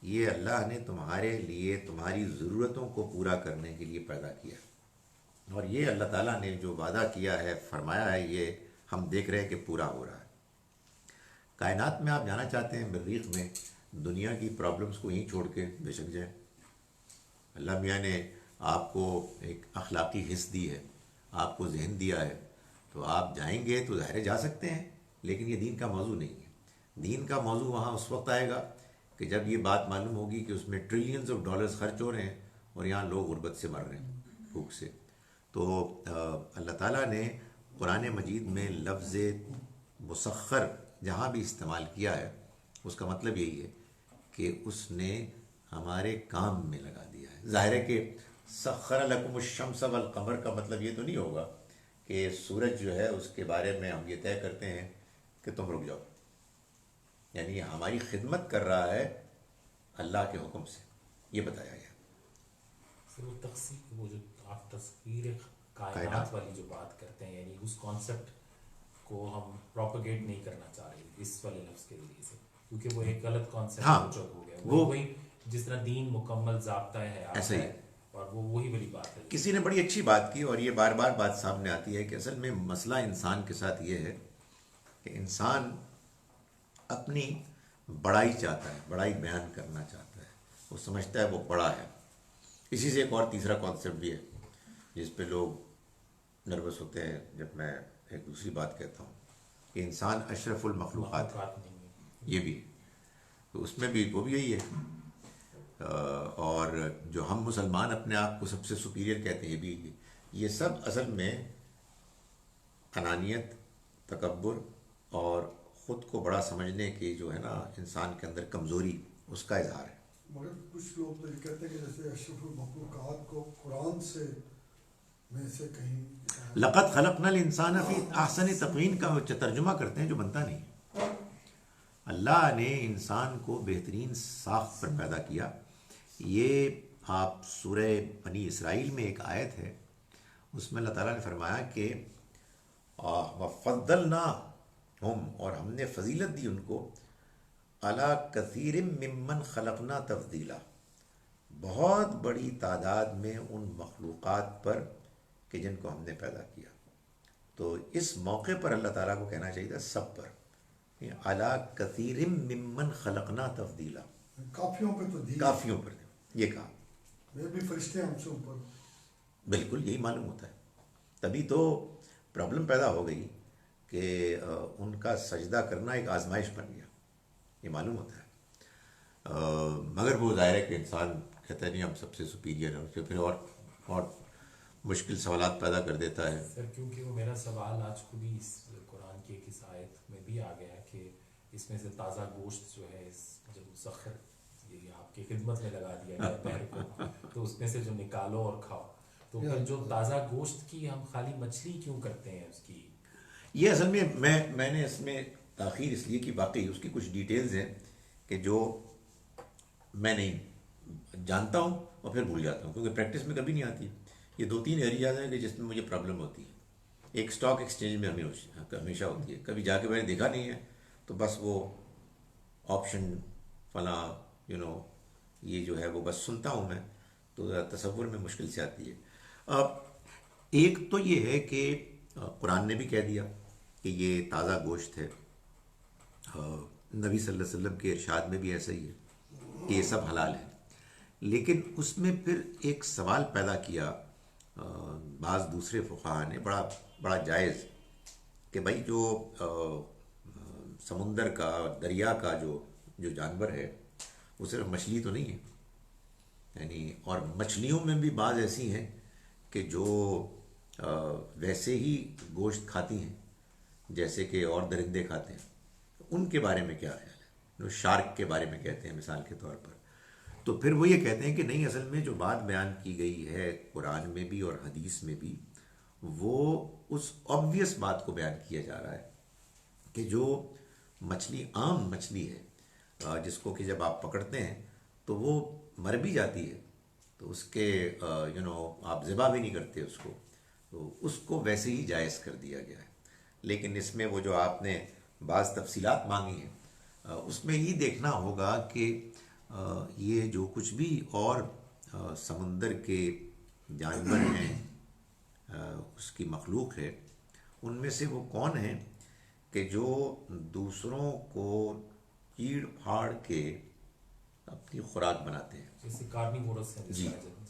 یہ اللہ نے تمہارے لیے تمہاری ضرورتوں کو پورا کرنے کے لیے پیدا کیا، اور یہ اللہ تعالیٰ نے جو وعدہ کیا ہے، فرمایا ہے، یہ ہم دیکھ رہے ہیں کہ پورا ہو رہا ہے۔ کائنات میں آپ جانا چاہتے ہیں، مریخ میں، دنیا کی پرابلمز کو یہیں چھوڑ کے بے شک جائیں۔ اللہ میاں نے آپ کو ایک اخلاقی حس دی ہے، آپ کو ذہن دیا ہے، تو آپ جائیں گے تو ظاہر جا سکتے ہیں، لیکن یہ دین کا موضوع نہیں ہے۔ دین کا موضوع وہاں اس وقت آئے گا کہ جب یہ بات معلوم ہوگی کہ اس میں ٹریلینز آف ڈالرز خرچ ہو رہے ہیں اور یہاں لوگ غربت سے مر رہے ہیں، بھوک سے۔ تو اللہ تعالیٰ نے قرآن مجید میں لفظ مسخر جہاں بھی استعمال کیا ہے، اس کا مطلب یہی ہے کہ اس نے ہمارے کام میں لگا دیا ہے۔ ظاہر ہے کہ سخر لکم الشمس والقمر کا مطلب یہ تو نہیں ہوگا کہ سورج جو ہے اس کے بارے میں ہم یہ طے کرتے ہیں کہ تم رک جاؤ، یعنی ہماری خدمت کر رہا ہے اللہ کے حکم سے، یہ بتایا گیا۔ پھر وہ تقسیم، وہ جو آپ تصویر کائنات والی جو بات کرتے ہیں، یعنی اس کانسیپٹ کو ہم پروپیگیٹ نہیں کرنا چاہ رہے اس والے لفظ کے ذریعے سے، کیونکہ وہ ایک غلط کانسیپٹ ہاں، ہو گیا۔ وہ وہی جس طرح دین مکمل ضابطہ ہے ایسا ہی اور وہ وہی بڑی بات ہے۔ کسی نے بڑی اچھی بات کی، اور یہ بار بار بات سامنے آتی ہے کہ اصل میں مسئلہ انسان کے ساتھ یہ ہے کہ انسان اپنی بڑائی چاہتا ہے، بڑائی بیان کرنا چاہتا ہے، وہ سمجھتا ہے وہ بڑا ہے۔ اسی سے ایک اور تیسرا کانسیپٹ بھی ہے جس پہ لوگ نروس ہوتے ہیں جب میں ایک دوسری بات کہتا ہوں کہ انسان اشرف المخلوقات ہے، نہیں ہے۔ یہ بھی ہے، تو اس میں بھی وہ بھی یہی ہے۔ اور جو ہم مسلمان اپنے آپ کو سب سے سپیریئر کہتے ہیں، یہ بھی یہ سب اصل میں انانیت، تکبر اور خود کو بڑا سمجھنے کی جو ہے نا انسان کے اندر کمزوری، اس کا اظہار ہے۔ مگر کچھ لوگ تو یہ کہتے ہیں کہ جیسے اشرف المخلوقات کو قرآن سے میں سے کہیں لقد خلقنا الانسان فی احسن تقویم کا ترجمہ کرتے ہیں جو بنتا نہیں ہے۔ اللہ نے انسان کو بہترین ساخت پر پیدا کیا۔ یہ آپ سورہ بنی اسرائیل میں ایک آیت ہے، اس میں اللہ تعالیٰ نے فرمایا کہ وَفَضَّلْنَاهُمْ، اور ہم نے فضیلت دی ان کو، عَلَى كَثِيرٍ مِّمَّنْ خَلَقْنَا تَفْضِيلًا، بہت بڑی تعداد میں ان مخلوقات پر کہ جن کو ہم نے پیدا کیا۔ تو اس موقع پر اللہ تعالیٰ کو کہنا چاہیے تھا سب پر، عَلَى كَثِيرٍ مِّمَّنْ خَلَقْنَا تَفْضِيلًا، کافیوں پہ تو دی، کافیوں پر یہ کہا۔ میں بھی فرشتے ہم سے اوپر۔ بالکل یہی معلوم ہوتا ہے، تبھی تو پرابلم پیدا ہو گئی کہ ان کا سجدہ کرنا ایک آزمائش بن گیا، یہ معلوم ہوتا ہے۔ مگر وہ ظاہر ہے کہ انسان کہتا ہے نہیں ہم سب سے سپیریئر ہیں، پھر اور مشکل سوالات پیدا کر دیتا ہے۔ سر کیونکہ وہ میرا سوال آج کو بھی اس قرآن کی ایک اس آیت میں بھی آ گیا ہے کہ اس میں سے تازہ گوشت جو ہے جب مسخر یہ آپ کی خدمت میں لگا دیا گیا پہر کو، تو اس میں سے جو نکالو اور کھاؤ، تو پھر جو تازہ گوشت کی ہم خالی مچھلی کیوں کرتے ہیں اس کی؟ یہ اصل میں نے اس میں تاخیر اس لیے کہ واقعی اس کی کچھ ڈیٹیلز ہیں کہ جو میں نہیں جانتا ہوں اور پھر بھول جاتا ہوں، کیونکہ پریکٹس میں کبھی نہیں آتی۔ یہ 2-3 ایریاز ہیں کہ جس میں مجھے پرابلم ہوتی ہے۔ ایک اسٹاک ایکسچینج میں ہمیشہ ہوتی ہے، کبھی جا کے میں نے دیکھا نہیں ہے تو بس وہ آپشن فلاں یہ جو ہے وہ بس سنتا ہوں میں، تو تصور میں مشکل سے آتی ہے۔ ایک تو یہ ہے کہ قرآن نے بھی کہہ دیا کہ یہ تازہ گوشت ہے، نبی صلی اللہ علیہ وسلم کے ارشاد میں بھی ایسا ہی ہے کہ یہ سب حلال ہے، لیکن اس میں پھر ایک سوال پیدا کیا بعض دوسرے فقہا نے بڑا جائز، کہ بھائی جو سمندر کا دریا کا جو جانور ہے وہ صرف مچھلی تو نہیں ہے، یعنی اور مچھلیوں میں بھی بعض ایسی ہیں کہ جو ویسے ہی گوشت کھاتی ہیں جیسے کہ اور درندے کھاتے ہیں، ان کے بارے میں کیا خیال ہے؟ جو شارک کے بارے میں کہتے ہیں مثال کے طور پر، تو پھر وہ یہ کہتے ہیں کہ نہیں، اصل میں جو بات بیان کی گئی ہے قرآن میں بھی اور حدیث میں بھی، وہ اس آبویس بات کو بیان کیا جا رہا ہے کہ جو مچھلی عام مچھلی ہے جس کو کہ جب آپ پکڑتے ہیں تو وہ مر بھی جاتی ہے، تو اس کے آپ ذبح بھی نہیں کرتے اس کو، تو اس کو ویسے ہی جائز کر دیا گیا ہے۔ لیکن اس میں وہ جو آپ نے بعض تفصیلات مانگی ہیں، اس میں یہ دیکھنا ہوگا کہ یہ جو کچھ بھی اور سمندر کے جانور ہیں، اس کی مخلوق ہے، ان میں سے وہ کون ہیں کہ جو دوسروں کو چیڑ پھاڑ کے اپنی خوراک بناتے ہیں؟ جیسے کارنیورس ہیں، جی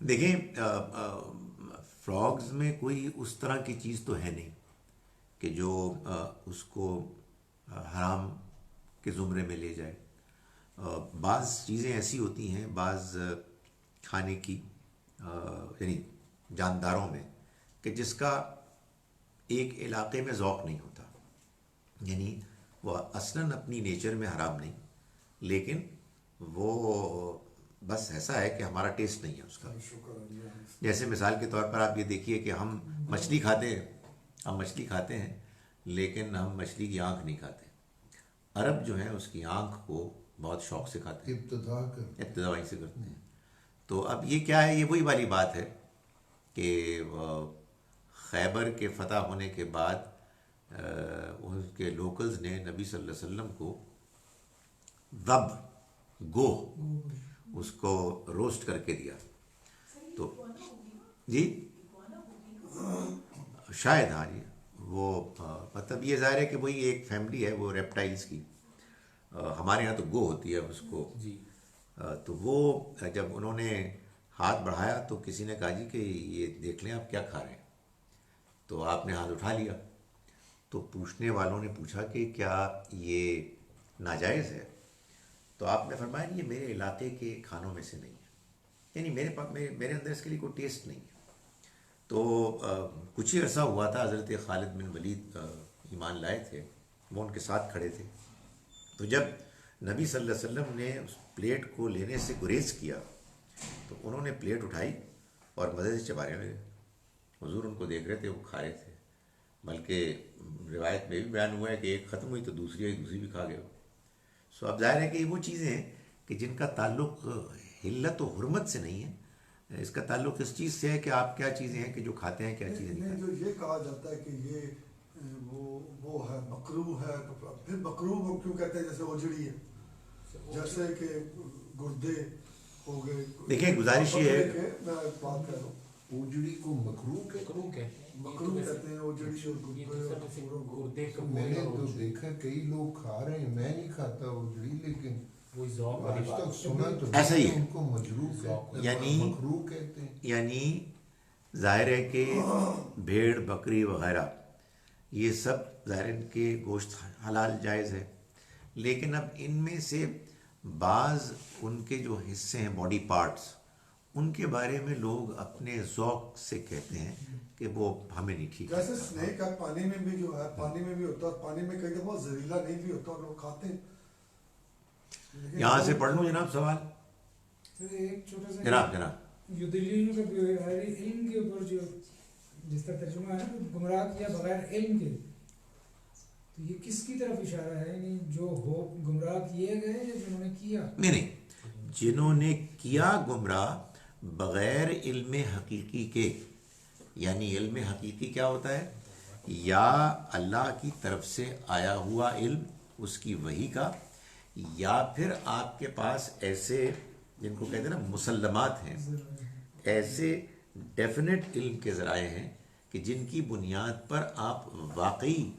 دیکھیں فراگز میں کوئی اس طرح کی چیز تو ہے نہیں کہ جو اس کو حرام کے زمرے میں لے جائے. بعض چیزیں ایسی ہوتی ہیں بعض کھانے کی یعنی جانداروں میں کہ جس کا ایک علاقے میں ذوق نہیں ہوتا، یعنی وہ اصلاً اپنی نیچر میں حرام نہیں، لیکن وہ بس ایسا ہے کہ ہمارا ٹیسٹ نہیں ہے اس کا. شکر اللہ. جیسے مثال کے طور پر آپ یہ دیکھیے کہ ہم مچھلی کھاتے ہیں لیکن ہم مچھلی کی آنکھ نہیں کھاتے. عرب جو ہیں اس کی آنکھ کو بہت شوق سے کھاتے ہیں، ابتدا وہیں سے کرتے ہیں. تو اب یہ کیا ہے، یہ وہی والی بات ہے کہ خیبر کے فتح ہونے کے بعد ان کے لوکلز نے نبی صلی اللہ علیہ وسلم کو گوہ اس کو روسٹ کر کے دیا. تو جی شاید ہاں جی وہ مطلب یہ ظاہر ہے کہ وہی ایک فیملی ہے وہ ریپٹائلز کی. ہمارے یہاں تو گو ہوتی ہے اس کو. جی تو وہ جب انہوں نے ہاتھ بڑھایا تو کسی نے کہا جی کہ یہ دیکھ لیں آپ کیا کھا رہے ہیں. تو آپ نے ہاتھ اٹھا لیا. تو پوچھنے والوں نے پوچھا کہ کیا یہ ناجائز ہے؟ تو آپ نے فرمایا یہ میرے علاقے کے کھانوں میں سے نہیں ہے، یعنی میرے اندر اس کے لیے کوئی ٹیسٹ نہیں ہے. تو کچھ ہی عرصہ ہوا تھا حضرت خالد بن ولید ایمان لائے تھے، وہ ان کے ساتھ کھڑے تھے. تو جب نبی صلی اللہ علیہ وسلم نے اس پلیٹ کو لینے سے گریز کیا تو انہوں نے پلیٹ اٹھائی اور مزے سے چبانے لگے. حضور ان کو دیکھ رہے تھے، وہ کھا رہے تھے، بلکہ روایت میں بھی بیان ہوا ہے کہ ایک ختم ہوئی تو دوسری بھی کھا گئے. سو اب ظاہر ہے کہ یہ وہ چیزیں ہیں کہ جن کا تعلق حلت و حرمت سے نہیں ہے، اس کا تعلق اس چیز سے ہے کہ آپ کیا چیزیں ہیں کہ جو کھاتے ہیں، کیا چیزیں نہیں جو یہ کہا جاتا ہے کہ یہ وہ ہے مکروہ ہے، تو پھر مکروہ ہم کیوں کہتے ہیں؟ جیسے اوجڑی ہے، جیسے کہ گردے ہو گئے. دیکھیں گزارش یہ ہے، میں بات کر رہا ہوں، اوجڑی کو مکروہ کہتے مکروہ کہتے ہیں اوجڑی اور گردے. میں نے تو دیکھا کئی لوگ کھا رہے ہیں، میں نہیں کھاتا اوجڑی، لیکن آج تک سنا تو ایسا ہی ہے. ان کو مجروح کہتے ہیں، مکروہ کہتے ہیں. یعنی ظاہر ہے کہ بھیڑ بکری وغیرہ یہ سب ظاہر ان کے گوشت حلال جائز ہے، لیکن اب ان میں سے بعض ان کے جو حصے ہیں باڈی پارٹس، ان کے بارے میں لوگ اپنے ذوق سے کہتے ہیں کہ وہ ہمیں نہیں ٹھیک. جیسے سنیک ہے، پانی میں بھی جو ہے، پانی میں بھی ہوتا ہے، پانی میں کئی دفعہ زہریلا نہیں بھی ہوتا اور لوگ کھاتے ہیں. یہاں سے پڑھ لوں جناب سوال. ایک چھوٹا سا جناب یدلون کا بغیر علم کے اوپر جو جس طرح ترجمہ ہے گمراہ کیا بغیر علم کے، تو یہ کس کی طرف اشارہ ہے؟ یعنی جو ہو گمراہ کیے گئے یا جنہوں نے کیا؟ نہیں، جنہوں نے کیا گمراہ بغیر علم حقیقی کے. یعنی علم حقیقی کیا ہوتا ہے؟ یا اللہ کی طرف سے آیا ہوا علم، اس کی وحی کا، یا پھر آپ کے پاس ایسے جن کو کہتے ہیں نا مسلمات ہیں، ایسے ڈیفینٹ علم کے ذرائع ہیں کہ جن کی بنیاد پر آپ واقعی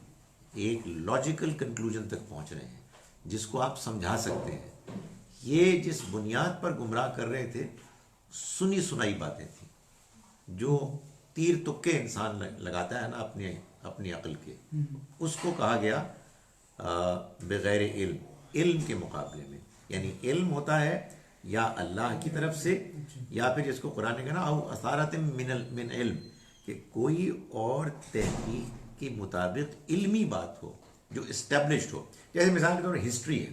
ایک لاجیکل کنکلوژن تک پہنچ رہے ہیں جس کو آپ سمجھا سکتے ہیں. یہ جس بنیاد پر گمراہ کر رہے تھے سنی سنائی باتیں تھیں جو تیر تکے انسان لگاتا ہے نا اپنی عقل کے، اس کو کہا گیا بغیر علم کے مقابلے میں. یعنی علم ہوتا ہے یا اللہ کی طرف سے، یا پھر جس کو قرآن نے کہا نا او اثارت من علم، کہ کوئی اور تحقیق کے مطابق علمی بات ہو جو اسٹیبلشڈ ہو. جیسے مثال کے طور پر ہسٹری ہے،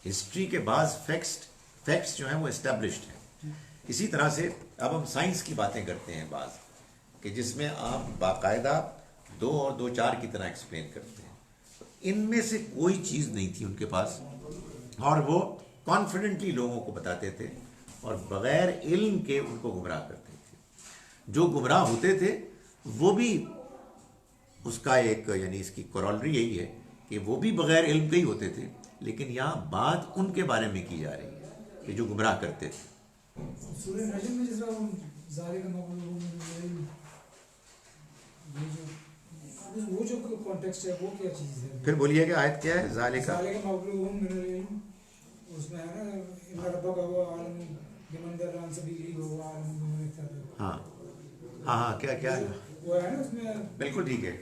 ہسٹری کے بعض فیکٹس جو ہیں وہ اسٹیبلشڈ ہیں. اسی طرح سے اب ہم سائنس کی باتیں کرتے ہیں بعض، کہ جس میں آپ باقاعدہ 2 اور 2 4 کی طرح ایکسپلین کرتے ہیں. ان میں سے کوئی چیز نہیں تھی ان کے پاس، اور وہ کانفیڈنٹلی لوگوں کو بتاتے تھے اور بغیر علم کے ان کو گمراہ کرتے تھے. جو گمراہ ہوتے تھے وہ بھی اس کا ایک یعنی اس کی کورالری یہی ہے کہ وہ بھی بغیر علم کے ہی ہوتے تھے، لیکن یہاں بات ان کے بارے میں کی جا رہی ہے کہ جو گمراہ کرتے تھے. سورہ نجم میں جس طرح ذالک مقلوب من وہ جو کانٹیکسٹ ہے وہ کیا چیز ہے؟ پھر بولیے کہ آیت کیا ہے؟ ذالک ذالک مقلوب من العلم، اس میں ہے نا ان ربک هو عالم بمن ضل عن سبیلہ وهو عالم بمن اهتدى. ہاں ہاں ہاں کیا وہ ہے نا اس میں بالکل ٹھیک ہے.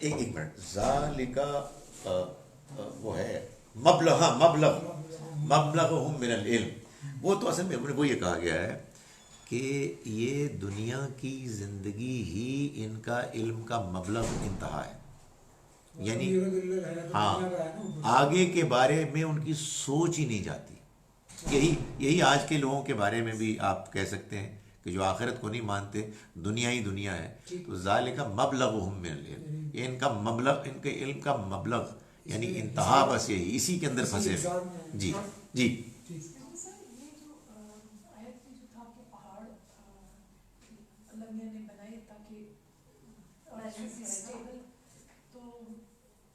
ایک منٹ. ذالک وہ ہے مبلغ، مبلغہم من العلم. وہ تو اصل میں وہ یہ کہا گیا ہے کہ یہ دنیا کی زندگی ہی ان کا علم کا مبلغ انتہا ہے. یعنی ہاں آگے کے بارے میں ان کی سوچ ہی نہیں جاتی. یہی آج کے لوگوں کے بارے میں بھی آپ کہہ سکتے ہیں کہ جو آخرت کو نہیں مانتے، دنیا ہی دنیا ہے. تو ذالک مبلغہم من العلم، یہ ان کا مبلغ، ان کے علم کا مبلغ یعنی انتہا بس یہی، اسی کے اندر پھنسے ہوئے. جی جی سر یہ جو آیت میں جو تھا کہ پہاڑ اللہ میاں نے بنائے تاکہ اسٹیبل، تو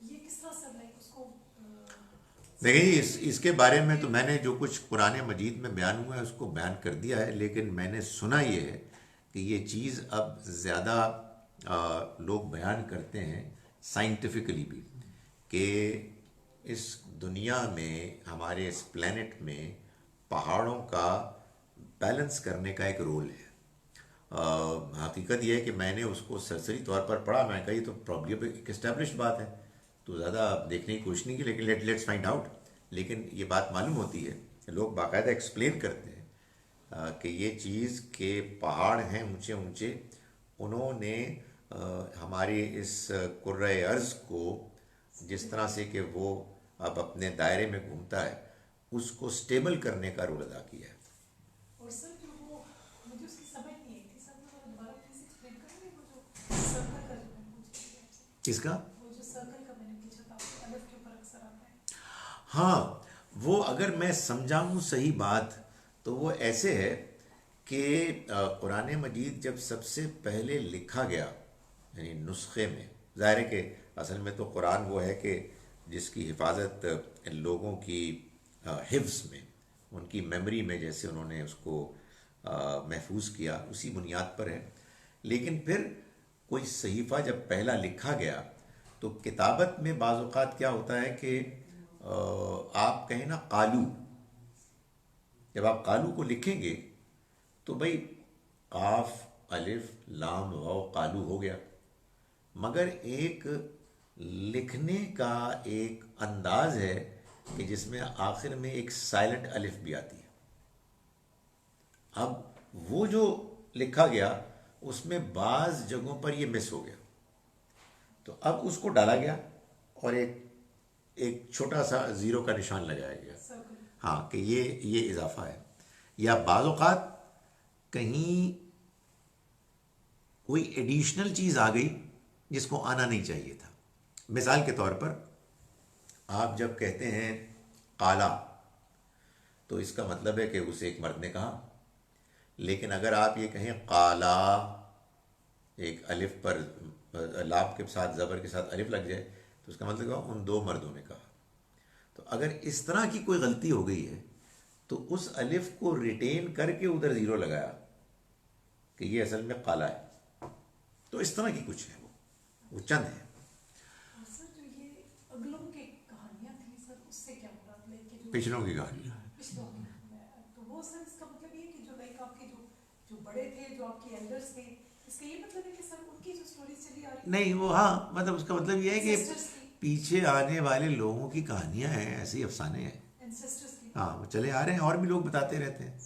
یہ کس طرح سر لائک اس کو دیکھیں اس کے بارے میں تو میں نے جو کچھ قرآن مجید میں بیان ہوا ہے اس کو بیان کر دیا ہے، لیکن میں نے سنا یہ ہے کہ یہ چیز اب زیادہ لوگ بیان کرتے ہیں سائنٹیفکلی بھی، کہ اس دنیا میں ہمارے اس پلینٹ میں پہاڑوں کا بیلنس کرنے کا ایک رول ہے. حقیقت یہ ہے کہ میں نے اس کو سرسری طور پر پڑھا، میں کہی تو پرابلی ایک اسٹیبلش بات ہے، تو زیادہ دیکھنے کی کوشش نہیں کی، لیکن لیٹس فائنڈ آؤٹ. لیکن یہ بات معلوم ہوتی ہے کہ لوگ باقاعدہ ایکسپلین کرتے ہیں کہ یہ چیز کہ پہاڑ ہیں اونچے اونچے، انہوں نے ہمارے اس کرۂ ارض کو جس طرح سے کہ وہ اب اپنے دائرے میں گھومتا ہے اس کو سٹیبل کرنے کا رول ادا کیا ہے. اور سر جو وہ مجھے اس کی سمجھ نہیں آئی تھی سر، میں دوبارہ پلیز ایکسپلین کریں گے وہ جو سرکل کا جو میں نے پوچھ رہی تھی، کس کا؟ وہ جو سرکل کا میں نے پوچھا تھا، الف کے اوپر اکثر آتا ہے. ہاں وہ اگر میں سمجھاؤں صحیح بات تو وہ ایسے ہے کہ قرآن مجید جب سب سے پہلے لکھا گیا یعنی نسخے میں، ظاہر ہے کہ اصل میں تو قرآن وہ ہے کہ جس کی حفاظت لوگوں کی حفظ میں، ان کی میموری میں جیسے انہوں نے اس کو محفوظ کیا اسی بنیاد پر ہے. لیکن پھر کوئی صحیفہ جب پہلا لکھا گیا تو کتابت میں بعض اوقات کیا ہوتا ہے کہ آپ کہیں نا قالو، جب آپ قالو کو لکھیں گے تو بھائی قاف الف لام واو قالو ہو گیا، مگر ایک لکھنے کا ایک انداز ہے کہ جس میں آخر میں ایک سائلنٹ الف بھی آتی ہے. اب وہ جو لکھا گیا اس میں بعض جگہوں پر یہ مس ہو گیا، تو اب اس کو ڈالا گیا اور ایک چھوٹا سا زیرو کا نشان لگایا گیا. ہاں کہ یہ اضافہ ہے. یا بعض اوقات کہیں کوئی ایڈیشنل چیز آ گئی جس کو آنا نہیں چاہیے تھا. مثال کے طور پر آپ جب کہتے ہیں قالا تو اس کا مطلب ہے کہ اسے ایک مرد نے کہا، لیکن اگر آپ یہ کہیں قالا، ایک الف پر لام کے ساتھ زبر کے ساتھ الف لگ جائے تو اس کا مطلب ہے ان دو مردوں نے کہا. تو اگر اس طرح کی کوئی غلطی ہو گئی ہے تو اس الف کو ریٹین کر کے ادھر زیرو لگایا کہ یہ اصل میں قالا ہے. تو اس طرح کی کچھ ہے، وہ چند ہے. اور سر جو یہ اگلوں کے کہانیاں تھیں سر، اس سے کیا مراد لے کے جو پچھلوں کی کہانی. پچھلوں کی، تو وہ سر اس کا مطلب یہ ہے کہ جو لائک آپ کے جو بڑے تھے، جو آپ کے ایلڈرس تھے، اس کا یہ مطلب ہے کہ سر ان کی جو اسٹوریز چلی آ رہی نہیں وہ ہاں مطلب اس کا مطلب یہ ہے کہ Ancestors کی. پیچھے آنے والے لوگوں کی کہانیاں ہیں، ایسے ہی افسانے ہیں. اینسسٹرس کی. ہاں وہ چلے آ رہے ہیں اور بھی لوگ بتاتے رہتے ہیں.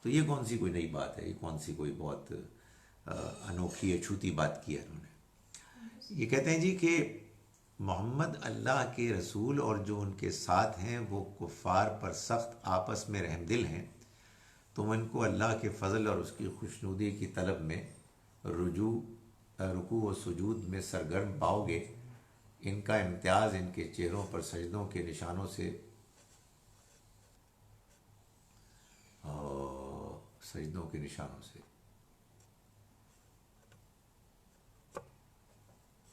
تو یہ کون سی کوئی نئی بات ہے، یہ کون سی کوئی بہت انوکھی اچھوتی بات کی ہے انہوں نے. یہ کہتے ہیں جی کہ محمد اللہ کے رسول اور جو ان کے ساتھ ہیں وہ کفار پر سخت آپس میں رحم دل ہیں. تم ان کو اللہ کے فضل اور اس کی خوشنودی کی طلب میں رکوع و سجود میں سرگرم پاؤ گے. ان کا امتیاز ان کے چہروں پر سجدوں کے نشانوں سے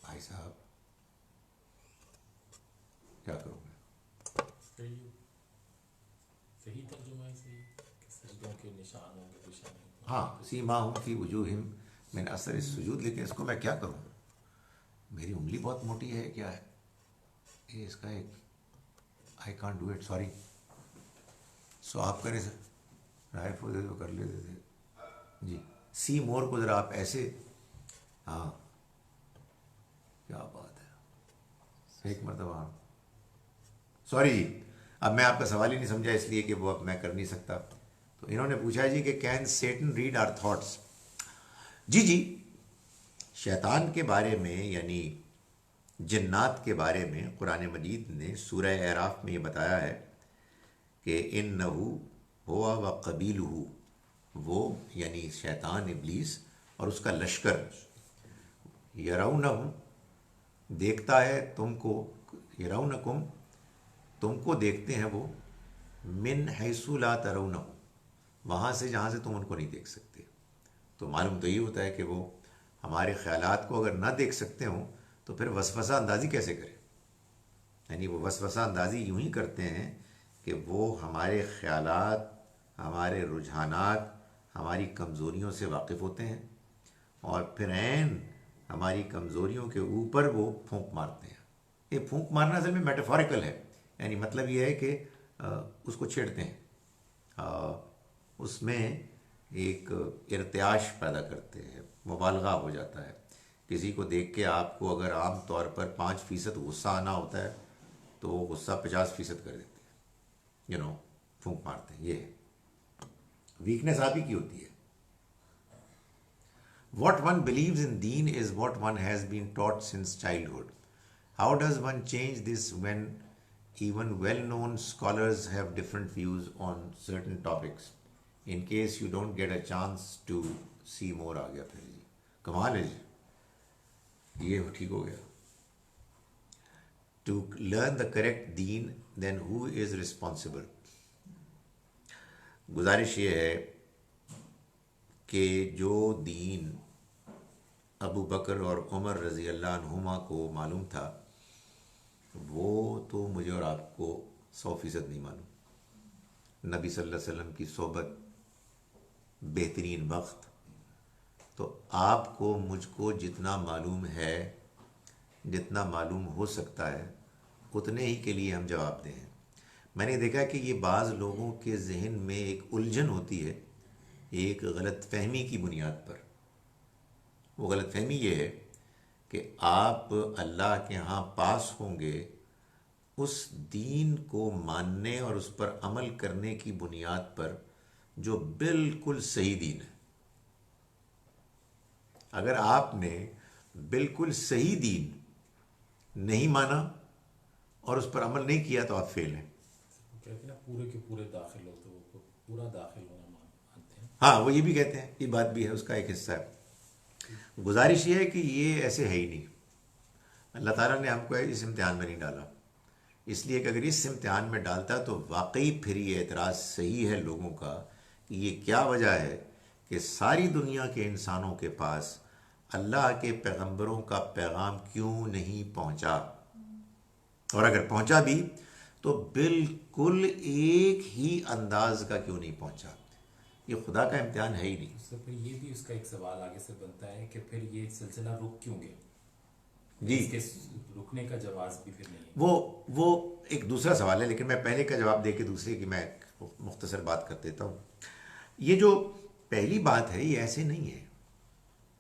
بھائی صاحب کیا کروں میں؟ صحیح ترجمہ ہے صحیح کہ سجدوں کے نشان ہوں گے نشان ہاں سیماہم فی وجوہہم من اثر السجود، لیکن اس کو میں کیا کروں، میری انگلی بہت موٹی ہے کیا ہے یہ اس کا ایک I can't do it, sorry. So آپ کریں سر رائٹ ہوتے تو کر لیتے تھے جی. سی مور کو ذرا آپ ایسے، ہاں کیا بات ہے، ایک مرتبہ سوری جی. اب میں آپ کا سوال ہی نہیں سمجھا اس لیے کہ وہ اب میں کر نہیں سکتا. تو انہوں نے پوچھا جی کہ can Satan read our thoughts. جی جی، شیطان کے بارے میں یعنی جنات کے بارے میں قرآن مجید نے سورہ اعراف میں یہ بتایا ہے کہ انہو ہوا و قبیلہ، وہ یعنی شیطان ابلیس اور اس کا لشکر، یرونہم دیکھتا ہے تم کو، یرونکم تم کو دیکھتے ہیں وہ، من حیث لا ترونہم وہاں سے جہاں سے تم ان کو نہیں دیکھ سکتے. تو معلوم تو یہ ہوتا ہے کہ وہ ہمارے خیالات کو اگر نہ دیکھ سکتے ہوں تو پھر وسوسہ اندازی کیسے کریں. یعنی وہ وسوسہ اندازی یوں ہی کرتے ہیں کہ وہ ہمارے خیالات، ہمارے رجحانات، ہماری کمزوریوں سے واقف ہوتے ہیں اور پھر عین ہماری کمزوریوں کے اوپر وہ پھونک مارتے ہیں. یہ پھونک مارنا اصل میں میٹافوریکل ہے، یعنی مطلب یہ ہے کہ اس کو چھیڑتے ہیں، اس میں ایک ارتعاش پیدا کرتے ہیں، مبالغہ ہو جاتا ہے. کسی کو دیکھ کے آپ کو اگر عام طور پر 5% غصہ آنا ہوتا ہے تو وہ غصہ 50% کر دیتے ہیں، پھونک مارتے ہیں. یہ ہے ویکنیس آپ ہی کی ہوتی ہے. What one believes in deen is what one has been taught since childhood. How does one change this when even well-known scholars have different views on certain topics? In case you don't get a chance to see more. آ گیا پھر جی، کمال ہے جی، یہ ٹھیک ہو گیا. To learn the correct deen, then who is responsible? گزارش یہ ہے کہ جو دین ابو بکر اور عمر رضی اللہ عنہما کو معلوم تھا وہ تو مجھے اور آپ کو 100% نہیں معلوم. نبی صلی اللہ علیہ وسلم کی صحبت، بہترین وقت، تو آپ کو مجھ کو جتنا معلوم ہے، جتنا معلوم ہو سکتا ہے، اتنے ہی کے لیے ہم جواب دیں. میں نے دیکھا کہ یہ بعض لوگوں کے ذہن میں ایک الجھن ہوتی ہے ایک غلط فہمی کی بنیاد پر. وہ غلط فہمی یہ ہے کہ آپ اللہ کے ہاں پاس ہوں گے اس دین کو ماننے اور اس پر عمل کرنے کی بنیاد پر جو بالکل صحیح دین ہے. اگر آپ نے بالکل صحیح دین نہیں مانا اور اس پر عمل نہیں کیا تو آپ فیل ہیں. کہتے ہیں نا پورے کے پورے داخل ہو تو وہ پورا داخل ہونا مانتے ہیں. ہاں وہ یہ بھی کہتے ہیں، یہ بات بھی ہے، اس کا ایک حصہ ہے. گزارش یہ ہے کہ یہ ایسے ہے ہی نہیں. اللہ تعالیٰ نے ہم کو اس امتحان میں نہیں ڈالا، اس لیے کہ اگر اس امتحان میں ڈالتا تو واقعی پھر یہ اعتراض صحیح ہے لوگوں کا کہ یہ کیا وجہ ہے کہ ساری دنیا کے انسانوں کے پاس اللہ کے پیغمبروں کا پیغام کیوں نہیں پہنچا، اور اگر پہنچا بھی تو بالکل ایک ہی انداز کا کیوں نہیں پہنچا. یہ خدا کا امتحان ہے ہی نہیں. اس سے پھر یہ بھی اس کا ایک سوال آگے سے بنتا ہے کہ پھر یہ سلسلہ رک کیوں گیا. جی اس کے رکنے کا جواز بھی پھر نہیں ہے. وہ ایک دوسرا سوال ہے، لیکن میں پہلے کا جواب دے کے دوسرے کی میں مختصر بات کر دیتا ہوں. یہ جو پہلی بات ہے یہ ایسے نہیں ہے.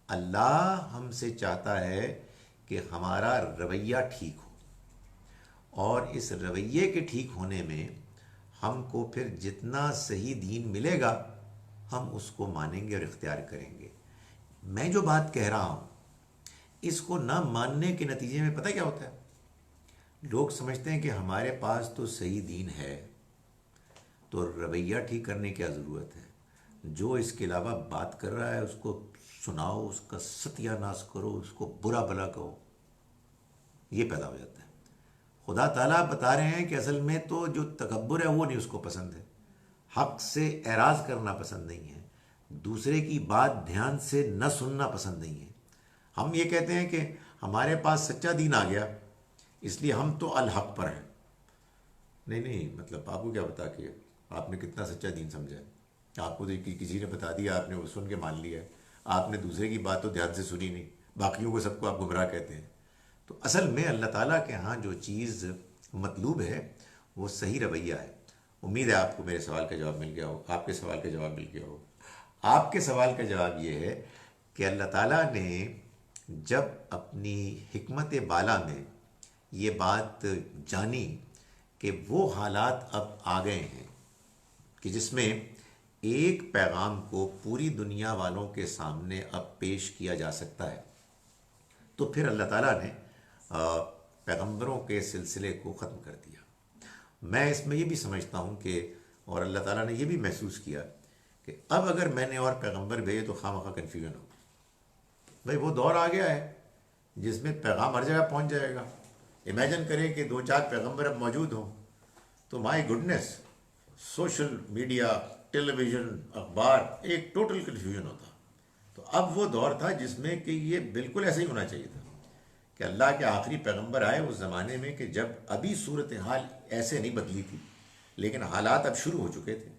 اللہ ہم سے چاہتا ہے کہ ہمارا رویہ ٹھیک ہو، اور اس رویے کے ٹھیک ہونے میں ہم کو پھر جتنا صحیح دین ملے گا ہم اس کو مانیں گے اور اختیار کریں گے. میں جو بات کہہ رہا ہوں اس کو نہ ماننے کے نتیجے میں پتہ کیا ہوتا ہے؟ لوگ سمجھتے ہیں کہ ہمارے پاس تو صحیح دین ہے تو رویہ ٹھیک کرنے کی کیا ضرورت ہے. جو اس کے علاوہ بات کر رہا ہے اس کو سناؤ، اس کا ستیہ ناش کرو، اس کو برا بھلا کہو. یہ پیدا ہو جاتا ہے. خدا تعالیٰ بتا رہے ہیں کہ اصل میں تو جو تکبر ہے وہ نہیں اس کو پسند ہے، حق سے اعراض کرنا پسند نہیں ہے، دوسرے کی بات دھیان سے نہ سننا پسند نہیں ہے. ہم یہ کہتے ہیں کہ ہمارے پاس سچا دین آ گیا اس لیے ہم تو الحق پر ہیں. نہیں، مطلب آپ کو کیا بتا کہ آپ نے کتنا سچا دین سمجھا ہے. آپ کو تو کسی نے بتا دیا، آپ نے وہ سن کے مان لیا ہے، آپ نے دوسرے کی بات تو دھیان سے سنی نہیں، باقیوں کو سب کو آپ گمراہ کہتے ہیں. تو اصل میں اللہ تعالیٰ کے ہاں جو چیز مطلوب ہے وہ صحیح رویہ ہے. امید ہے آپ کو میرے سوال کا جواب مل گیا ہو، آپ کے سوال کا جواب مل گیا ہو. آپ کے سوال کا جواب یہ ہے کہ اللہ تعالیٰ نے جب اپنی حکمت بالا میں یہ بات جانی کہ وہ حالات اب آ گئے ہیں کہ جس میں ایک پیغام کو پوری دنیا والوں کے سامنے اب پیش کیا جا سکتا ہے، تو پھر اللہ تعالیٰ نے پیغمبروں کے سلسلے کو ختم کر دیا. میں اس میں یہ بھی سمجھتا ہوں کہ اور اللہ تعالیٰ نے یہ بھی محسوس کیا کہ اب اگر میں نے اور پیغمبر بھیجے تو خواہ مخواہ کنفیوژن ہو. بھائی وہ دور آ گیا ہے جس میں پیغام ہر جگہ پہنچ جائے گا. امیجن کریں کہ 2-4 پیغمبر اب موجود ہوں تو مائی گڈنس، سوشل میڈیا، ٹیلی ویژن، اخبار، ایک ٹوٹل کنفیوژن ہوتا. تو اب وہ دور تھا جس میں کہ یہ بالکل ایسا ہی ہونا چاہیے تھا کہ اللہ کے آخری پیغمبر آئے اس زمانے میں کہ جب ابھی صورتحال ایسے نہیں بدلی تھی لیکن حالات اب شروع ہو چکے تھے.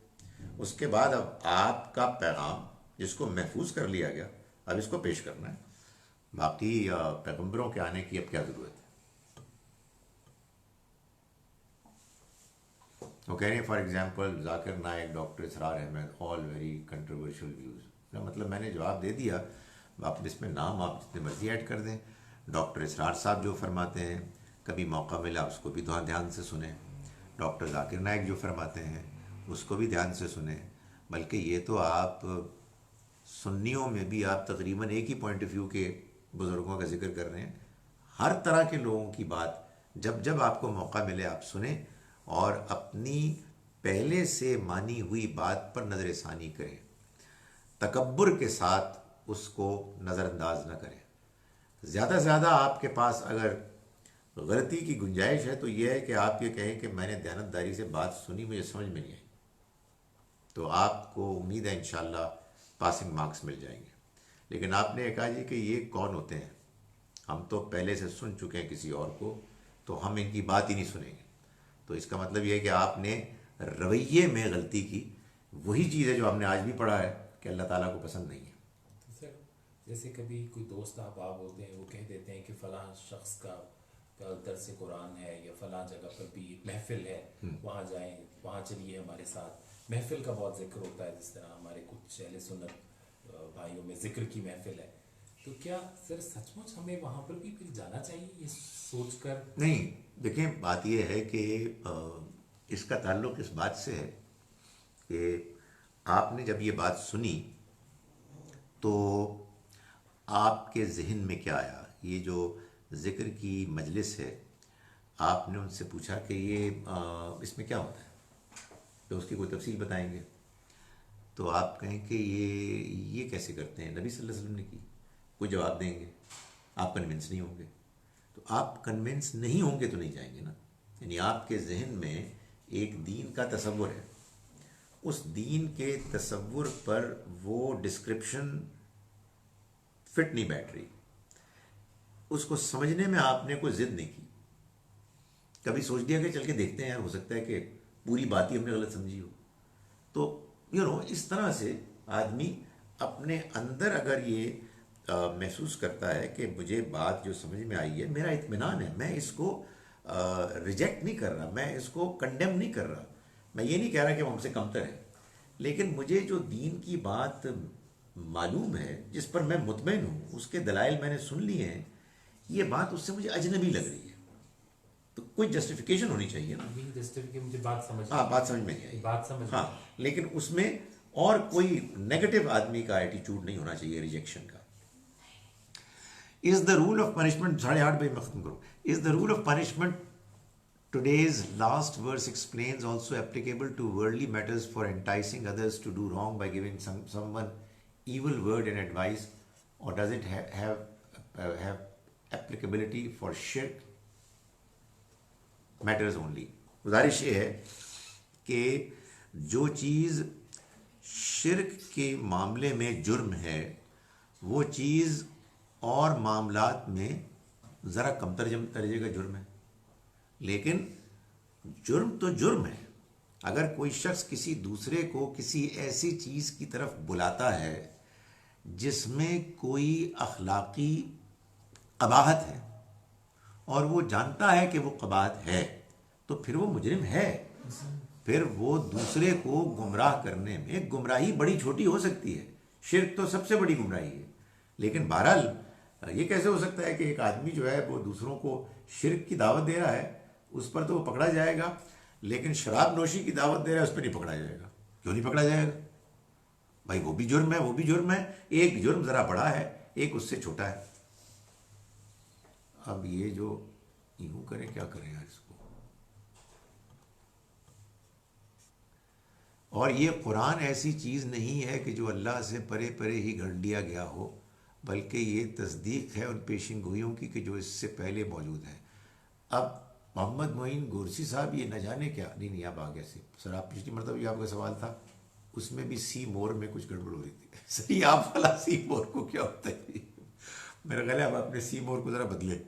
اس کے بعد اب آپ کا پیغام جس کو محفوظ کر لیا گیا اب اس کو پیش کرنا ہے. باقی پیغمبروں کے آنے کی اب کیا ضرورت ہے. وہ کہہ رہے ہیں for example Zakir Naik, doctor Israr Ahmed, all very controversial views. مطلب میں نے جواب دے دیا، آپ اس میں نام آپ جتنے مرضی ایڈ کر دیں. ڈاکٹر اسرار صاحب جو فرماتے ہیں کبھی موقع ملا اس کو بھی دھیان سے سنیں. ڈاکٹر ذاکر نائک جو فرماتے ہیں اس کو بھی دھیان سے سنیں. بلکہ یہ تو آپ سنیوں میں بھی آپ تقریباً ایک ہی پوائنٹ آف ویو کے بزرگوں کا ذکر کر رہے ہیں. ہر طرح کے لوگوں کی بات جب آپ کو موقع ملے آپ سنیں اور اپنی پہلے سے مانی ہوئی بات پر نظر ثانی کریں. تکبر کے ساتھ اس کو نظر انداز نہ کریں. زیادہ سے زیادہ آپ کے پاس اگر غلطی کی گنجائش ہے تو یہ ہے کہ آپ یہ کہیں کہ میں نے دیانتداری سے بات سنی، مجھے سمجھ میں نہیں آئی. تو آپ کو امید ہے انشاءاللہ پاسنگ مارکس مل جائیں گے. لیکن آپ نے کہا جی کہ یہ کون ہوتے ہیں، ہم تو پہلے سے سن چکے ہیں کسی اور کو تو ہم ان کی بات ہی نہیں سنیں گے. تو اس کا مطلب یہ ہے کہ آپ نے رویے میں غلطی کی. وہی چیز ہے جو ہم نے آج بھی پڑھا ہے کہ اللہ تعالیٰ کو پسند نہیں ہے. تو سر جیسے کبھی کوئی دوست احباب ہوتے ہیں وہ کہہ دیتے ہیں کہ فلاں شخص کا درس قرآن ہے یا فلاں جگہ پر بھی محفل ہے، وہاں جائیں، وہاں چلیے ہمارے ساتھ. محفل کا بہت ذکر ہوتا ہے، جس طرح ہمارے کچھ اہل سنت بھائیوں میں ذکر کی محفل ہے. تو کیا سر سچ مچ ہمیں وہاں پر بھی پھر جانا چاہیے یہ سوچ کر؟ نہیں، دیکھیں بات یہ ہے کہ اس کا تعلق اس بات سے ہے کہ آپ نے جب یہ بات سنی تو آپ کے ذہن میں کیا آیا. یہ جو ذکر کی مجلس ہے آپ نے ان سے پوچھا کہ یہ اس میں کیا ہوتا ہے تو اس کی کوئی تفصیل بتائیں گے. تو آپ کہیں کہ یہ کیسے کرتے ہیں، نبی صلی اللہ علیہ وسلم نے کی. کوئی جواب دیں گے، آپ کنونس نہیں ہوں گے. تو آپ کنونس نہیں ہوں گے تو نہیں جائیں گے نا. یعنی آپ کے ذہن میں ایک دین کا تصور ہے، اس دین کے تصور پر وہ ڈسکرپشن فٹ نہیں بیٹھ رہی. اس کو سمجھنے میں آپ نے کوئی ضد نہیں کی. کبھی سوچ دیا کہ چل کے دیکھتے ہیں یار، ہو سکتا ہے کہ پوری بات ہی ہم نے غلط سمجھی ہو. تو اس طرح سے آدمی اپنے اندر اگر یہ محسوس کرتا ہے کہ مجھے بات جو سمجھ میں آئی ہے میرا اطمینان ہے، میں اس کو ریجیکٹ نہیں کر رہا، میں اس کو کنڈیم نہیں کر رہا، میں یہ نہیں کہہ رہا کہ وہ ہم سے کمتر ہے، لیکن مجھے جو دین کی بات معلوم ہے جس پر میں مطمئن ہوں، اس کے دلائل میں نے سن لیے ہیں، یہ بات اس سے مجھے اجنبی لگ رہی ہے. تو کوئی جسٹیفیکیشن ہونی چاہیے نا. یہی جسٹیفیکیشن مجھے بات سمجھ بات سمجھ میں نہیں آئی. بات سمجھ ہاں، لیکن اس میں اور کوئی نیگیٹو آدمی کا ایٹیچیوڈ نہیں ہونا چاہیے ریجیکشن کا. Is the rule of punishment 8:30 بجے میں ختم کروں. Is the rule of punishment today's last verse explains also applicable to worldly matters for enticing others to do wrong by giving someone evil word and advice, or does it have applicability for shirk matters only? گزارش یہ ہے کہ جو چیز شرک کے معاملے میں جرم ہے وہ چیز اور معاملات میں ذرا کم درجے کا جرم ہے، لیکن جرم تو جرم ہے. اگر کوئی شخص کسی دوسرے کو کسی ایسی چیز کی طرف بلاتا ہے جس میں کوئی اخلاقی قباحت ہے اور وہ جانتا ہے کہ وہ قباحت ہے تو پھر وہ مجرم ہے. پھر وہ دوسرے کو گمراہ کرنے میں، گمراہی بڑی چھوٹی ہو سکتی ہے، شرک تو سب سے بڑی گمراہی ہے، لیکن بہرحال یہ کیسے ہو سکتا ہے کہ ایک آدمی جو ہے وہ دوسروں کو شرک کی دعوت دے رہا ہے، اس پر تو وہ پکڑا جائے گا، لیکن شراب نوشی کی دعوت دے رہا ہے اس پہ نہیں پکڑا جائے گا. کیوں نہیں پکڑا جائے گا؟ بھائی وہ بھی جرم ہے، وہ بھی جرم ہے، ایک جرم ذرا بڑا ہے، ایک اس سے چھوٹا ہے. اب یہ جو یوں کریں، کیا کریں یار اس کو. اور یہ قرآن ایسی چیز نہیں ہے کہ جو اللہ سے پرے پرے ہی گھڑ لیا گیا ہو، بلکہ یہ تصدیق ہے ان پیشن گوئیوں کی کہ جو اس سے پہلے موجود ہیں. اب محمد معین گورسی صاحب یہ نہ جانے کیا نہیں آپ آگے سے سر، آپ پچھلی مرتبہ یہ آپ کا سوال تھا، اس میں بھی سی مور میں کچھ گڑبڑ ہو رہی تھی. صحیح آپ والا سی مور کو کیا ہوتا ہے؟ میرا خیال ہے آپ اپنے سی مور کو ذرا بدلے،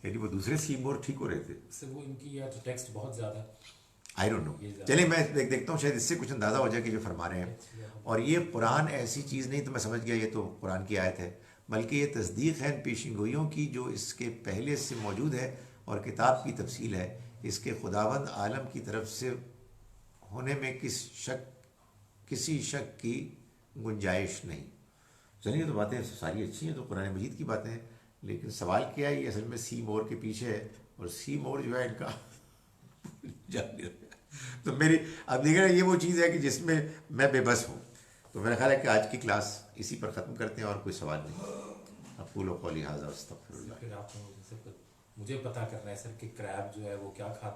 یعنی وہ دوسرے سی مور ٹھیک ہو رہے تھے. سر وہ ان کی یا تو ٹیکسٹ بہت زیادہ آئی ڈونٹ نو. چلیں میں دیکھتا ہوں، شاید اس سے کچھ اندازہ ہو جائے کہ جو فرما رہے ہیں. اور یہ قرآن ایسی چیز نہیں، تو میں سمجھ گیا یہ تو قرآن کی آیت ہے، بلکہ یہ تصدیق ہے ان پیشن گوئیوں کی جو اس کے پہلے سے موجود ہے، اور کتاب کی تفصیل ہے. اس کے خداوند عالم کی طرف سے ہونے میں کسی شک کی گنجائش نہیں. چلیے تو باتیں ساری اچھی ہیں، تو قرآن مجید کی باتیں ہیں، لیکن سوال کیا ہے یہ اصل میں سی مور کے پیچھے ہے، اور سی مور جو ہے ان کا جان نہیں رہا. تو میری اب دیکھ رہے ہیں یہ وہ چیز ہے کہ جس میں میں بے بس ہوں. تو میرا خیال ہے کہ آج کی کلاس اسی پر ختم کرتے ہیں، اور کوئی سوال نہیں. اقول قولی ھذا واستغفر اللہ. پھر آپ مجھے پتہ کرنا ہے سر کہ کریب جو ہے وہ کیا کھاتا ہے.